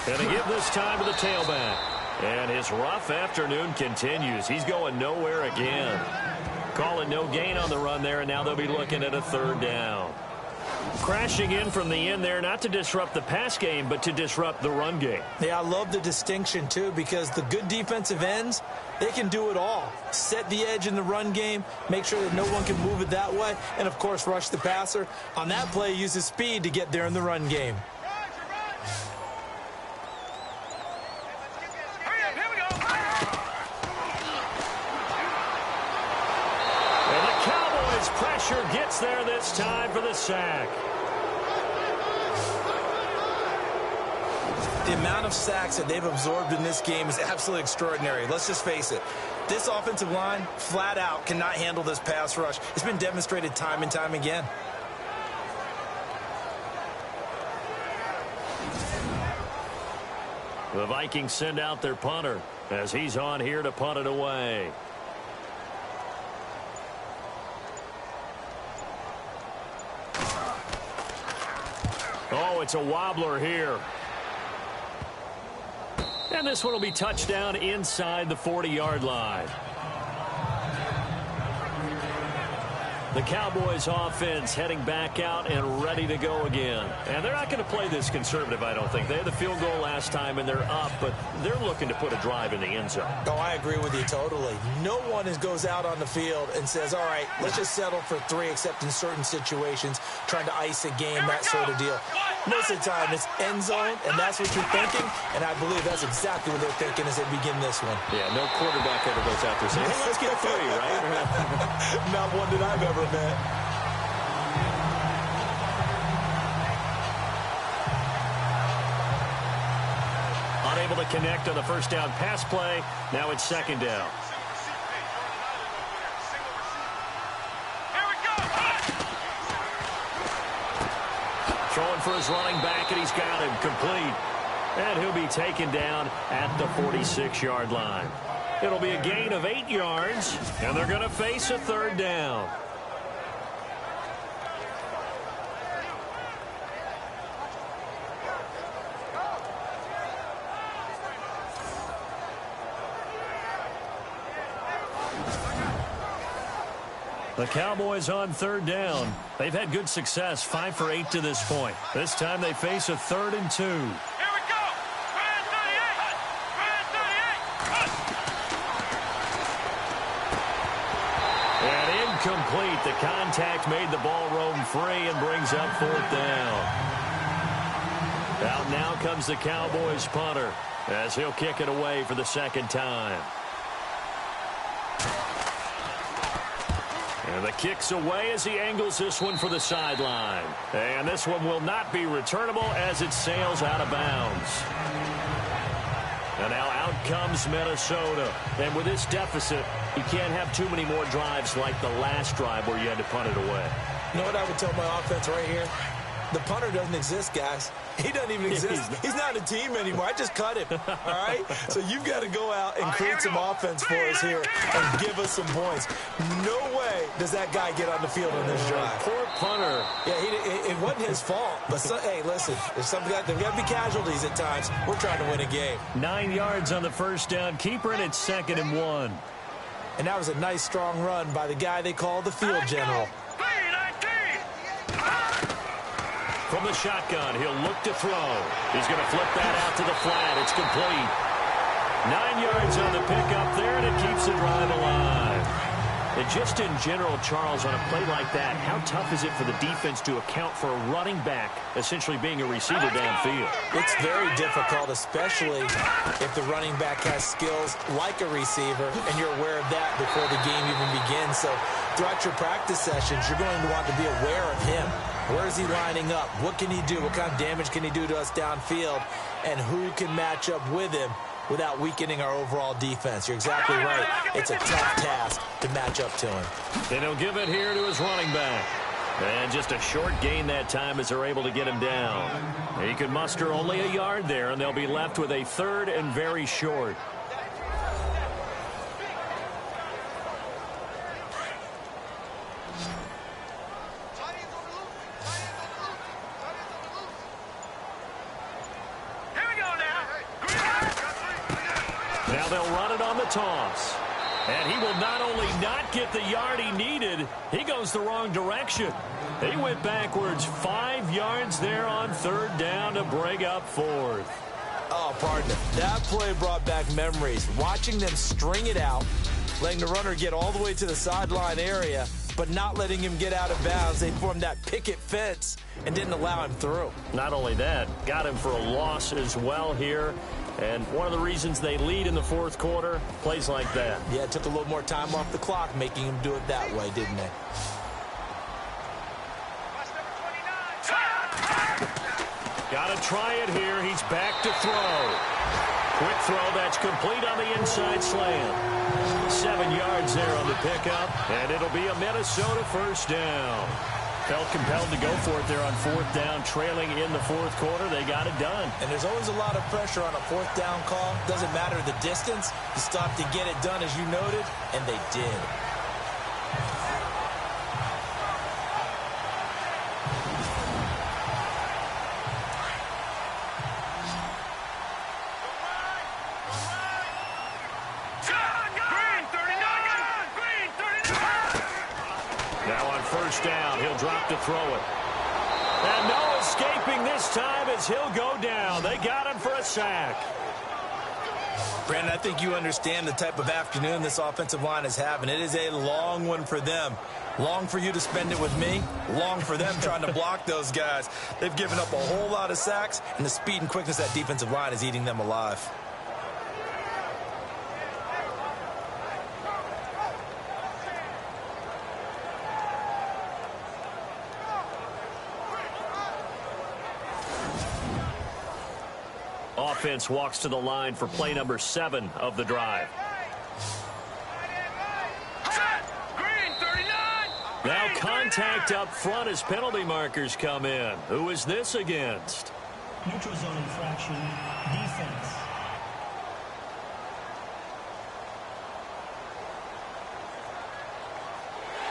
And they give this time to the tailback. And his rough afternoon continues. He's going nowhere again. Calling no gain on the run there, and now they'll be looking at a 3rd down. Crashing in from the end there, not to disrupt the pass game, but to disrupt the run game. Yeah, I love the distinction, too, because the good defensive ends, they can do it all. Set the edge in the run game, make sure that no one can move it that way, and, of course, rush the passer. On that play, use his speed to get there in the run game. Pressure gets there this time for the sack. The amount of sacks that they've absorbed in this game is absolutely extraordinary. Let's just face it. This offensive line, flat out, cannot handle this pass rush. It's been demonstrated time and time again. The Vikings send out their punter as he's on here to punt it away. Oh, it's a wobbler here. And this one will be touchdown inside the 40-yard line. The Cowboys offense heading back out and ready to go again. And they're not going to play this conservative, I don't think. They had the field goal last time, and they're up, but they're looking to put a drive in the end zone. Oh, I agree with you totally. No one goes out on the field and says, all right, let's just settle for 3, except in certain situations, trying to ice a game, that sort of deal. Most of the time, it's end zone, and that's what you're thinking, and I believe that's exactly what they're thinking as they begin this one. Yeah, no quarterback ever goes out there saying, hey, let's get 3, right? Not one that I've ever met. Unable to connect on the first down pass play. Now it's second down. Throwing for his running back, and he's got him complete. And he'll be taken down at the 46-yard line. It'll be a gain of 8 yards, and they're going to face a third down. The Cowboys on third down. They've had good success, 5 for 8 to this point. This time they face a 3rd and 2. Here we go. Red 38. Red 38. And incomplete. The contact made the ball roam free and brings up 4th down. Out now comes the Cowboys punter as he'll kick it away for the 2nd time. And the kick's away as he angles this one for the sideline. And this one will not be returnable as it sails out of bounds. And now out comes Minnesota. And with this deficit, you can't have too many more drives like the last drive where you had to punt it away. You know what I would tell my offense right here? The punter doesn't exist, guys. He doesn't even exist. He's not a team anymore. I just cut him, all right? So you've got to go out and create some offense for us here and give us some points. No way does that guy get on the field on this drive. Poor punter. Yeah, it wasn't his fault. But, hey, listen, there's got to be casualties at times. We're trying to win a game. 9 yards on the first down keeper, and it's 2nd and 1. And that was a nice, strong run by the guy they call the field general. From the shotgun, he'll look to throw. He's going to flip that out to the flat. It's complete. 9 yards on the pickup there, and it keeps the drive alive. And just in general, Charles, on a play like that, how tough is it for the defense to account for a running back essentially being a receiver downfield? It's very difficult, especially if the running back has skills like a receiver, and you're aware of that before the game even begins. So throughout your practice sessions, you're going to want to be aware of him. Where is he lining up? What can he do? What kind of damage can he do to us downfield? And who can match up with him without weakening our overall defense? You're exactly right. It's a tough task to match up to him. And he'll give it here to his running back. And just a short gain that time as they're able to get him down. He could muster only a yard there, and they'll be left with a 3rd and very short. Now they'll run it on the toss. And he will not only not get the yard he needed, he goes the wrong direction. He went backwards 5 yards there on 3rd down to bring up 4th. Oh, pardon. That play brought back memories. Watching them string it out, letting the runner get all the way to the sideline area, but not letting him get out of bounds. They formed that picket fence and didn't allow him through. Not only that, got him for a loss as well here. And one of the reasons they lead in the 4th quarter, plays like that. Yeah, it took a little more time off the clock, making him do it that way, didn't they? Got to try it here. He's back to throw. Quick throw that's complete on the inside slant. 7 yards there on the pickup, and it'll be a Minnesota 1st down. Felt compelled to go for it there on 4th down, trailing in the 4th quarter. They got it done. And there's always a lot of pressure on a 4th down call. Doesn't matter the distance. You stop to get it done, as you noted, and they did. Down, he'll drop to throw it. And no escaping this time as he'll go down. They got him for a sack. Brandon, I think you understand the type of afternoon this offensive line is having. It is a long one for them. Long for you to spend it with me. Long for them trying to block those guys. They've given up a whole lot of sacks, and the speed and quickness of that defensive line is eating them alive. Offense walks to the line for play number 7 of the drive. Now contact up front as penalty markers come in. Who is this against? Neutral zone infraction, defense.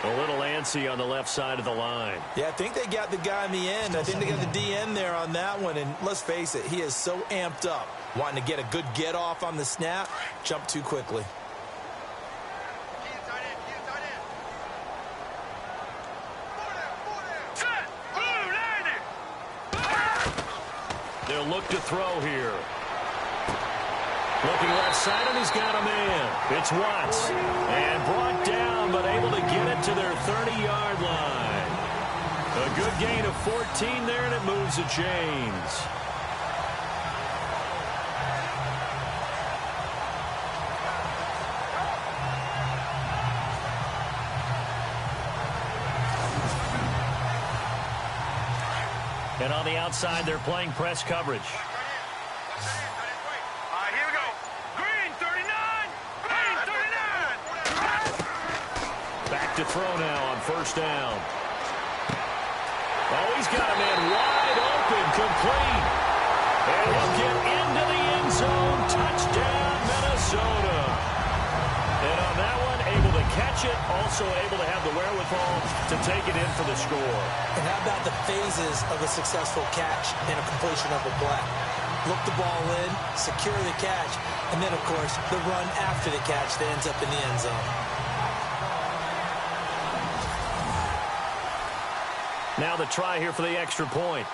A little antsy on the left side of the line. Yeah, I think they got the guy in the end. I think they got the DN there on that one. And let's face it, he is so amped up, wanting to get a good get off on the snap, jump too quickly. They'll look to throw here. Looking left side, and he's got a man. It's Watts. And brought down, but able to get it to their 30-yard line. A good gain of 14 there, and it moves the chains. And on the outside, they're playing press coverage. Here we go. Green 39. Green 39. Back to throw now on first down. Oh, he's got a man wide open, complete. And he'll get into the end zone. Touchdown, Minnesota. And on that one, able to catch it, also able to have the wherewithal to take it in for the score. And how about the phases of a successful catch and a completion of a play? Look the ball in, secure the catch, and then, of course, the run after the catch that ends up in the end zone. Now the try here for the extra point.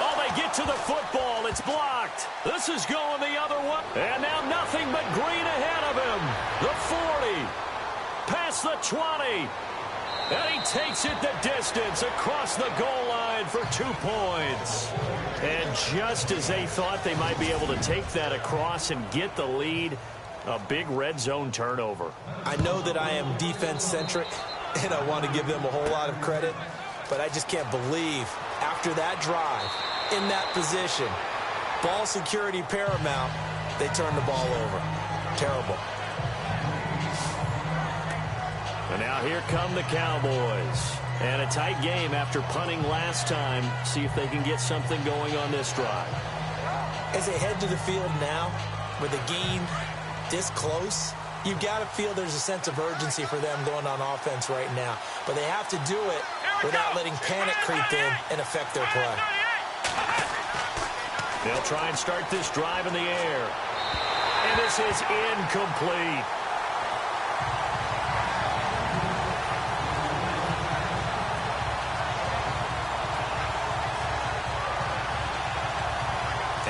Oh, they get to the football. It's blocked. This is going the other way. And now nothing but green ahead of him. The 40. Past the 20. And he takes it the distance across the goal line for 2 points. And just as they thought they might be able to take that across and get the lead, a big red zone turnover. I know that I am defense-centric, and I want to give them a whole lot of credit, but I just can't believe after that drive, in that position, ball security paramount, they turn the ball over. Terrible. And now here come the Cowboys. And a tight game after punting last time. See if they can get something going on this drive. As they head to the field now, with a game this close, you've got to feel there's a sense of urgency for them going on offense right now. But they have to do it without letting panic creep in and affect their play. They'll try and start this drive in the air. And this is incomplete.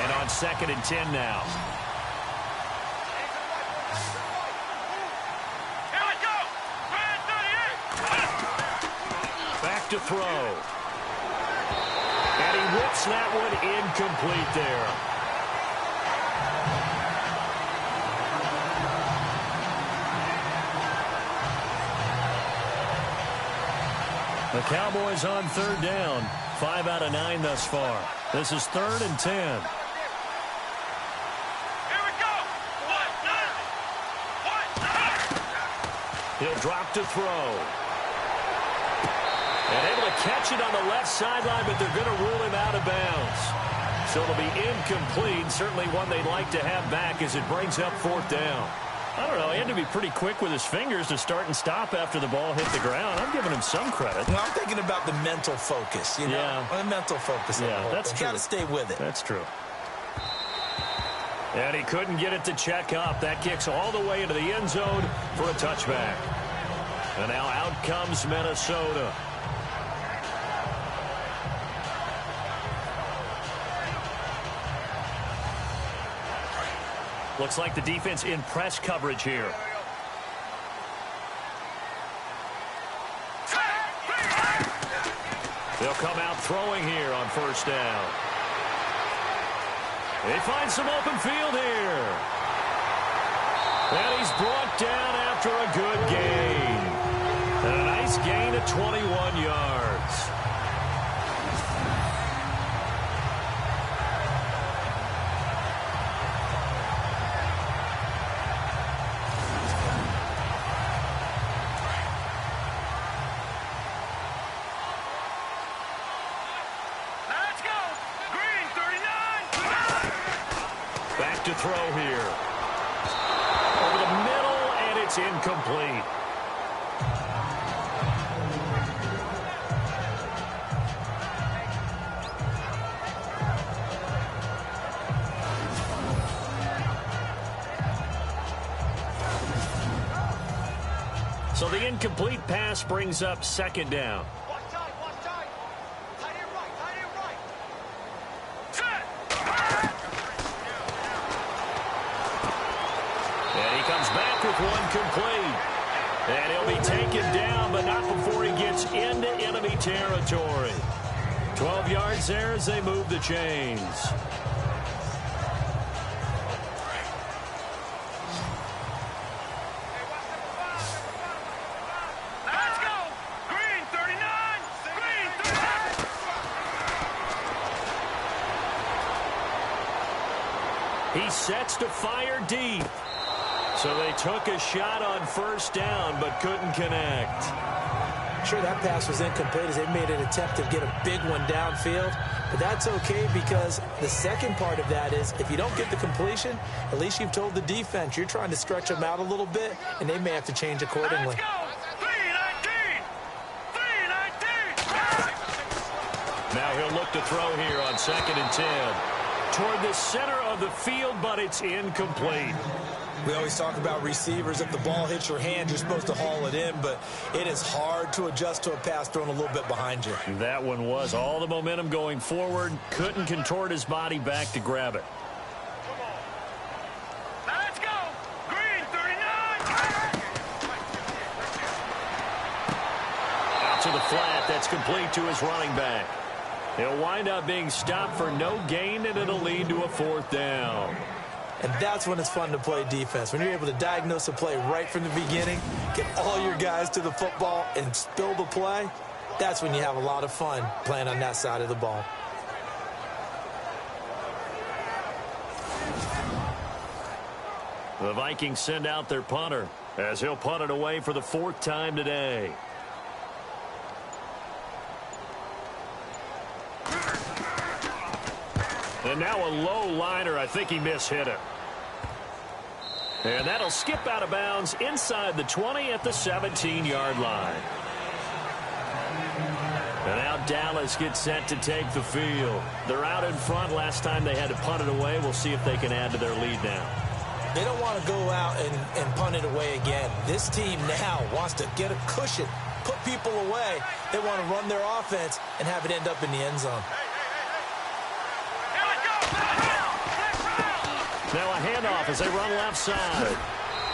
And on 2nd and 10 now. To throw. And he whips that one incomplete there. The Cowboys on 3rd down. 5 out of 9 thus far. This is 3rd and 10. Here we go. He'll drop to throw. And able to catch it on the left sideline, but they're going to rule him out of bounds. So it'll be incomplete. Certainly one they'd like to have back as it brings up 4th down. I don't know. He had to be pretty quick with his fingers to start and stop after the ball hit the ground. I'm giving him some credit. Well, I'm thinking about the mental focus, you know? Yeah. The mental focus. Yeah, that's true. Got to stay with it. That's true. And he couldn't get it to check up. That kicks all the way into the end zone for a touchback. And now out comes Minnesota. Looks like the defense in press coverage here. They'll come out throwing here on 1st down. They find some open field here. And he's brought down after a good gain. And a nice gain of 21 yards. To throw here. Over the it's incomplete. So the incomplete pass brings up second down. Watch tight, watch tight. Tight end right, tight end right. And he comes back with one complete. And he'll be taken down, but not before he gets into enemy territory. 12 yards there as they move the chains. Let's go. Green 39. Green 39. He sets to fire deep. So they took a shot on first down, but couldn't connect. Sure, that pass was incomplete as they made an attempt to get a big one downfield. But that's okay because the second part of that is if you don't get the completion, at least you've told the defense you're trying to stretch them out a little bit, and they may have to change accordingly. Let's go. 319. 319. Now he'll look to throw here on 2nd and 10. Toward the center of the field, but it's incomplete. We always talk about receivers. If the ball hits your hand, you're supposed to haul it in, but it is hard to adjust to a pass thrown a little bit behind you. That one was all the momentum going forward. Couldn't contort his body back to grab it. Let's go. Green 39. Out to the flat. That's complete to his running back. He'll wind up being stopped for no gain, and it'll lead to a 4th down. And that's when it's fun to play defense. When you're able to diagnose a play right from the beginning, get all your guys to the football, and spill the play, that's when you have a lot of fun playing on that side of the ball. The Vikings send out their punter as he'll punt it away for the 4th time today. And now a low liner. I think he mishit it. And that'll skip out of bounds inside the 20 at the 17-yard line. And now Dallas gets set to take the field. They're out in front. Last time they had to punt it away. We'll see if they can add to their lead now. They don't want to go out and punt it away again. This team now wants to get a cushion, put people away. They want to run their offense and have it end up in the end zone. Now a handoff as they run left side.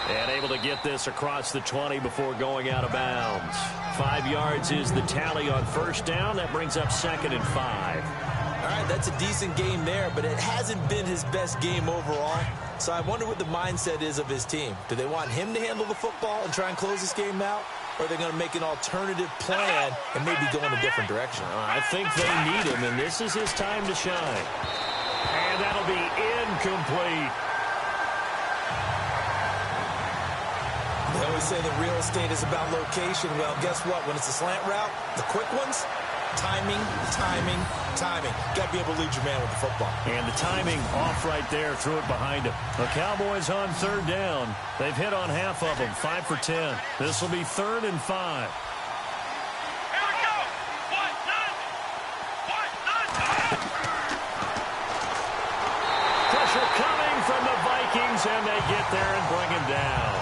And able to get this across the 20 before going out of bounds. 5 yards is the tally on first down. That brings up 2nd and 5. All right, that's a decent game there, but it hasn't been his best game overall. So I wonder what the mindset is of his team. Do they want him to handle the football and try and close this game out? Or are they going to make an alternative plan and maybe go in a different direction? I think they need him, and this is his time to shine. And that'll be incomplete. They always say that real estate is about location. Well, guess what? When it's a slant route, the quick ones, timing, timing, timing. Got to be able to lead your man with the football. And the timing off right there, threw it behind him. The Cowboys on 3rd down. They've hit on half of them, 5 for 10. This will be 3rd and 5. Pressure coming from the Vikings, and they get there and bring him down.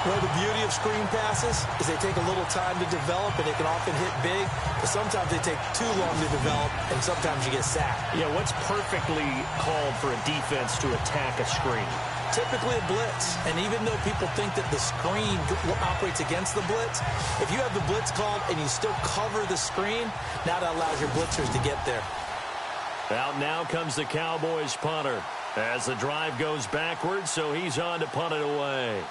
Well, the beauty of screen passes is they take a little time to develop, and they can often hit big, but sometimes they take too long to develop, and sometimes you get sacked. Yeah, what's perfectly called for a defense to attack a screen? Typically a blitz, and even though people think that the screen operates against the blitz, if you have the blitz called and you still cover the screen, now that allows your blitzers to get there. Out now comes the Cowboys punter as the drive goes backwards, so he's on to punt it away.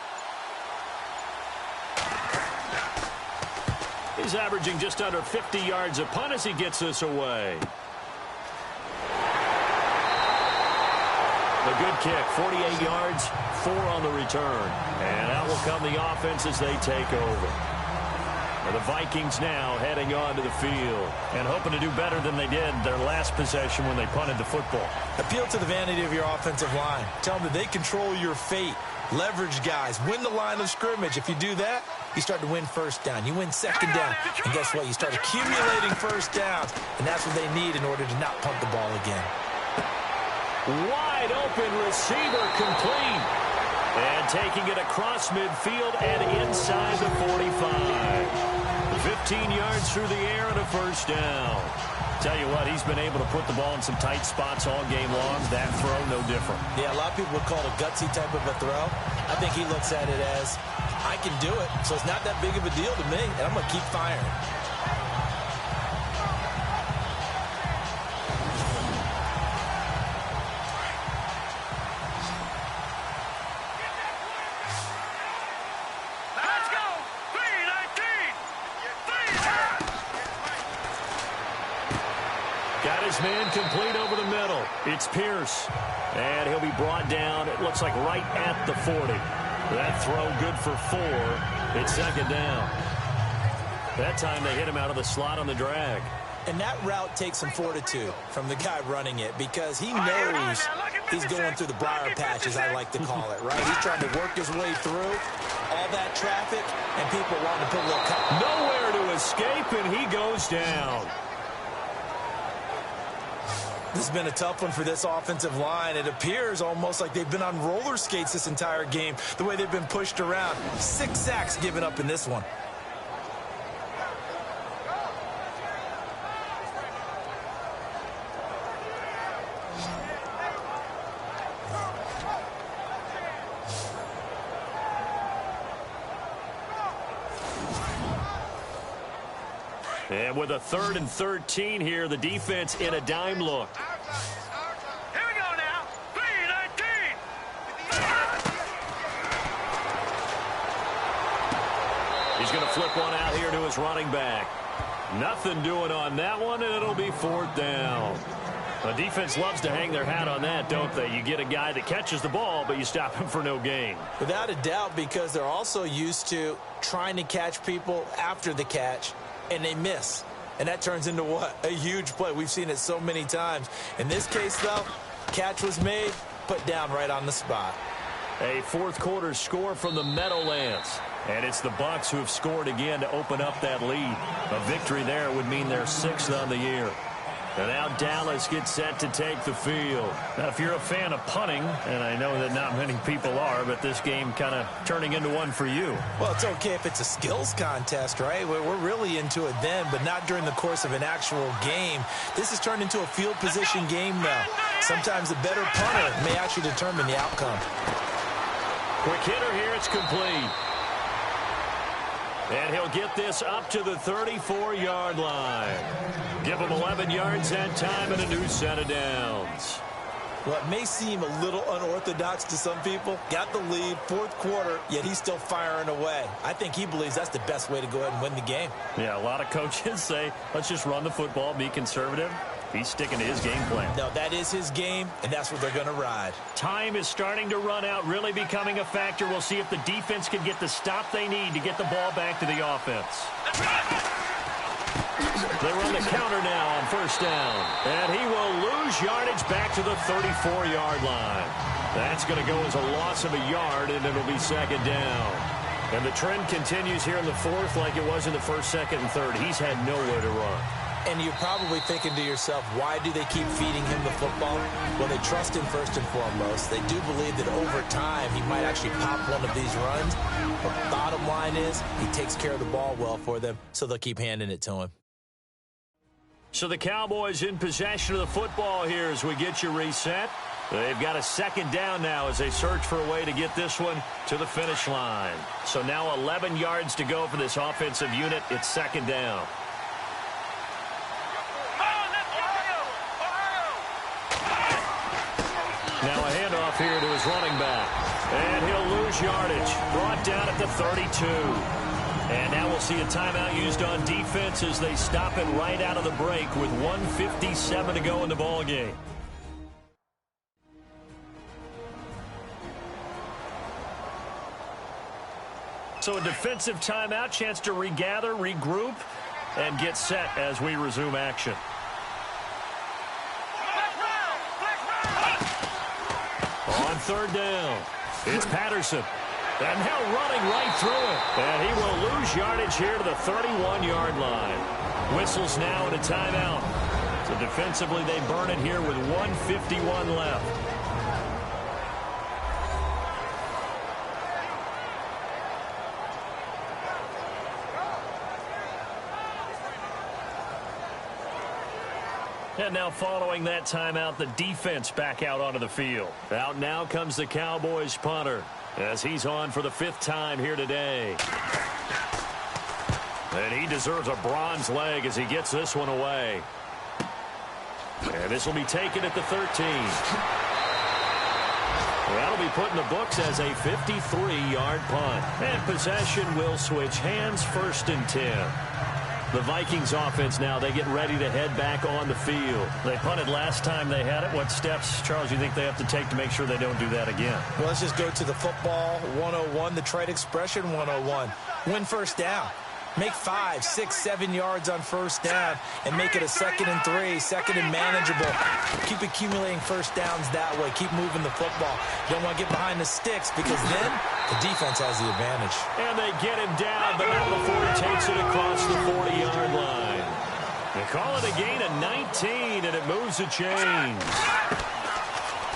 He's averaging just under 50 yards a punt as he gets this away. A good kick, 48 yards, 4 on the return. And out will come the offense as they take over. And the Vikings now heading onto the field and hoping to do better than they did their last possession when they punted the football. Appeal to the vanity of your offensive line. Tell them that they control your fate. Leverage guys. Win the line of scrimmage. If you do that, you start to win first down. You win second down. And guess what? You start accumulating first downs. And that's what they need in order to not punt the ball again. Wide open receiver complete. And taking it across midfield and inside the 45. 15 yards through the air and a first down. Tell you what, he's been able to put the ball in some tight spots all game long. That throw, no different. Yeah, a lot of people would call it a gutsy type of a throw. I think he looks at it as, I can do it, so it's not that big of a deal to me, and I'm going to keep firing. Man complete over the middle. It's Pierce. And he'll be brought down, it looks like right at the 40. That throw good for 4. It's second down. That time they hit him out of the slot on the drag. And that route takes some fortitude from the guy running it because he knows he's going through the briar patch, as I like to call it, right? He's trying to work his way through all that traffic, and people want to put a little cut. Nowhere to escape, and he goes down. This has been a tough one for this offensive line. It appears almost like they've been on roller skates this entire game, the way they've been pushed around. 6 sacks given up in this one. And with a 3rd and 13 here, the defense in a dime look. Here we go now. 3-19. He's going to flip one out here to his running back. Nothing doing on that one, and it'll be 4th down. The defense loves to hang their hat on that, don't they? You get a guy that catches the ball, but you stop him for no gain. Without a doubt, because they're also used to trying to catch people after the catch, and they miss. And that turns into what? A huge play. We've seen it so many times. In this case, though, catch was made, put down right on the spot. A 4th quarter score from the Meadowlands. And it's the Bucs who have scored again to open up that lead. A victory there would mean they're 6th on the year. And now Dallas gets set to take the field. Now, if you're a fan of punting, and I know that not many people are, but this game kind of turning into one for you. Well, it's okay if it's a skills contest, right? We're really into it then, but not during the course of an actual game. This has turned into a field position game now. Sometimes the better punter may actually determine the outcome. Quick hitter here, it's complete. And he'll get this up to the 34-yard line. Give him 11 yards that time and a new set of downs. Well, it may seem a little unorthodox to some people. Got the lead, 4th quarter, yet he's still firing away. I think he believes that's the best way to go ahead and win the game. Yeah, a lot of coaches say, let's just run the football, be conservative. He's sticking to his game plan. No, that is his game, and that's what they're going to ride. Time is starting to run out, really becoming a factor. We'll see if the defense can get the stop they need to get the ball back to the offense. They run the counter now on 1st down. And he will lose yardage back to the 34-yard line. That's going to go as a loss of a yard, and it'll be 2nd down. And the trend continues here in the 4th like it was in the 1st, 2nd, and 3rd. He's had nowhere to run. And you're probably thinking to yourself, why do they keep feeding him the football? Well, they trust him first and foremost. They do believe that over time he might actually pop one of these runs. But bottom line is he takes care of the ball well for them, so they'll keep handing it to him. So the Cowboys in possession of the football here as we get you reset. They've got a 2nd down now as they search for a way to get this one to the finish line. So now 11 yards to go for this offensive unit. It's 2nd down. Now a handoff here to his running back. And he'll lose yardage. Brought down at the 32. And now we'll see a timeout used on defense as they stop it right out of the break with 1:57 to go in the ball game. So a defensive timeout, chance to regather, regroup, and get set as we resume action. On third down, it's Patterson. And now running right through it. And he will lose yardage here to the 31-yard line. Whistles now and a timeout. So defensively, they burn it here with 1:51 left. And now following that timeout, the defense back out onto the field. Out now comes the Cowboys punter as he's on for the 5th time here today. And he deserves a bronze leg as he gets this one away. And this will be taken at the 13. That'll be put in the books as a 53-yard punt. And possession will switch hands, 1st and 10. The Vikings offense now, they get ready to head back on the field. They punted last time they had it. What steps, Charles, do you think they have to take to make sure they don't do that again? Well, let's just go to the football 101, the trade expression 101. Win first down. Make 5, 6, 7 yards on first down and make it a 2nd and 3, 2nd and manageable. Keep accumulating first downs that way. Keep moving the football. You don't want to get behind the sticks because then the defense has the advantage. And they get him down, but not before he takes it across the 40-yard line. They call it a gain of 19, and it moves the chains.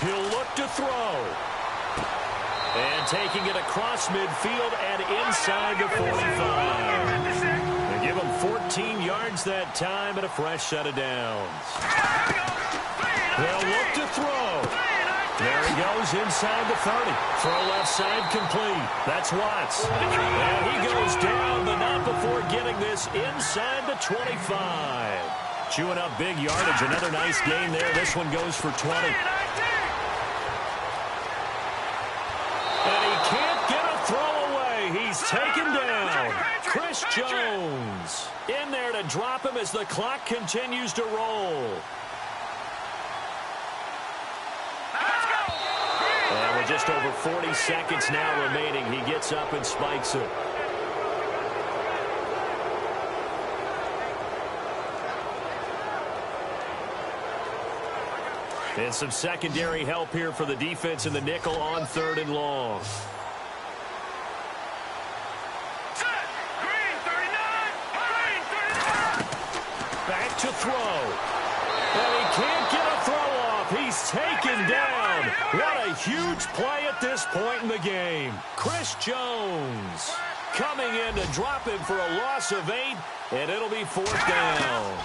He'll look to throw. And taking it across midfield and inside the 45. They give him 14 yards that time and a fresh set of downs. They'll look to throw. There he goes inside the 30. Throw left side complete. That's Watts. And he goes down, but not before getting this inside the 25. Chewing up big yardage. Another nice gain there. This one goes for 20. He's taken down. Chris Jones in there to drop him as the clock continues to roll. And with just over 40 seconds now remaining, he gets up and spikes it. And some secondary help here for the defense in the nickel on 3rd and long. To throw. And he can't get a throw off. He's taken down. What a huge play at this point in the game. Chris Jones coming in to drop him for a loss of 8, and it'll be 4th down.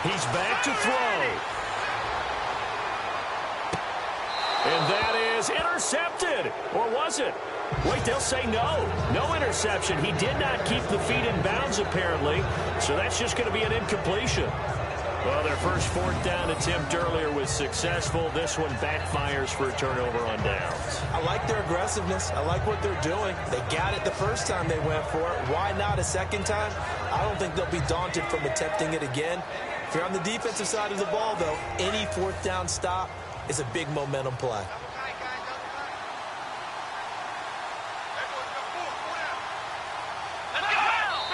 He's back to throw. And that is intercepted. Or was it? Wait, they'll say no. No interception. He did not keep the feet in bounds, apparently. So that's just going to be an incompletion. Well, their first 4th down attempt earlier was successful. This one backfires for a turnover on downs. I like their aggressiveness. I like what they're doing. They got it the first time they went for it. Why not a second time? I don't think they'll be daunted from attempting it again. If you're on the defensive side of the ball, though, any 4th down stop is a big momentum play.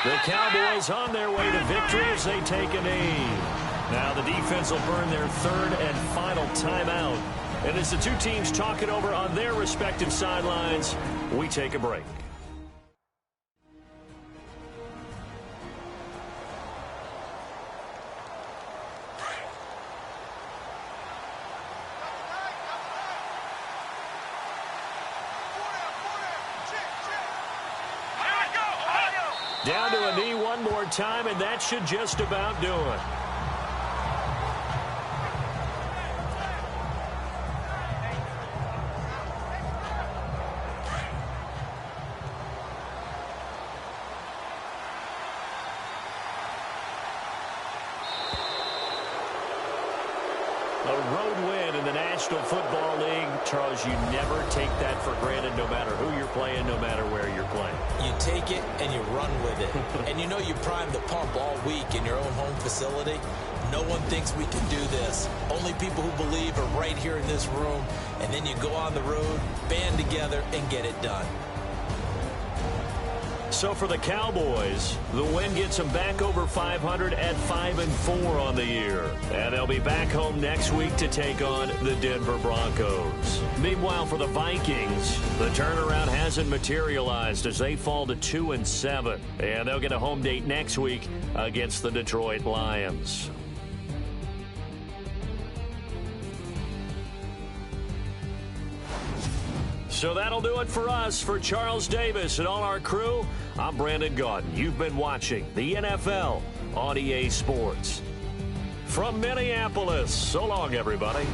The Cowboys on their way to victory as they take a knee. Now the defense will burn their 3rd and final timeout. And as the two teams talk it over on their respective sidelines, we take a break. Down to a knee one more time, and that should just about do it. A road win in the National Football League. Charles, you never take that for granted no matter who you're playing, no matter where you're playing. You take it and you run with it. And you know you prime the pump all week in your own home facility. No one thinks we can do this. Only people who believe are right here in this room. And then you go on the road, band together, and get it done. So for the Cowboys, the win gets them back over 500 at 5-4 on the year. And they'll be back home next week to take on the Denver Broncos. Meanwhile, for the Vikings, the turnaround hasn't materialized as they fall to 2-7. And they'll get a home date next week against the Detroit Lions. So that'll do it for us. For Charles Davis and all our crew, I'm Brandon Gaudin. You've been watching the NFL on EA Sports. From Minneapolis, so long, everybody.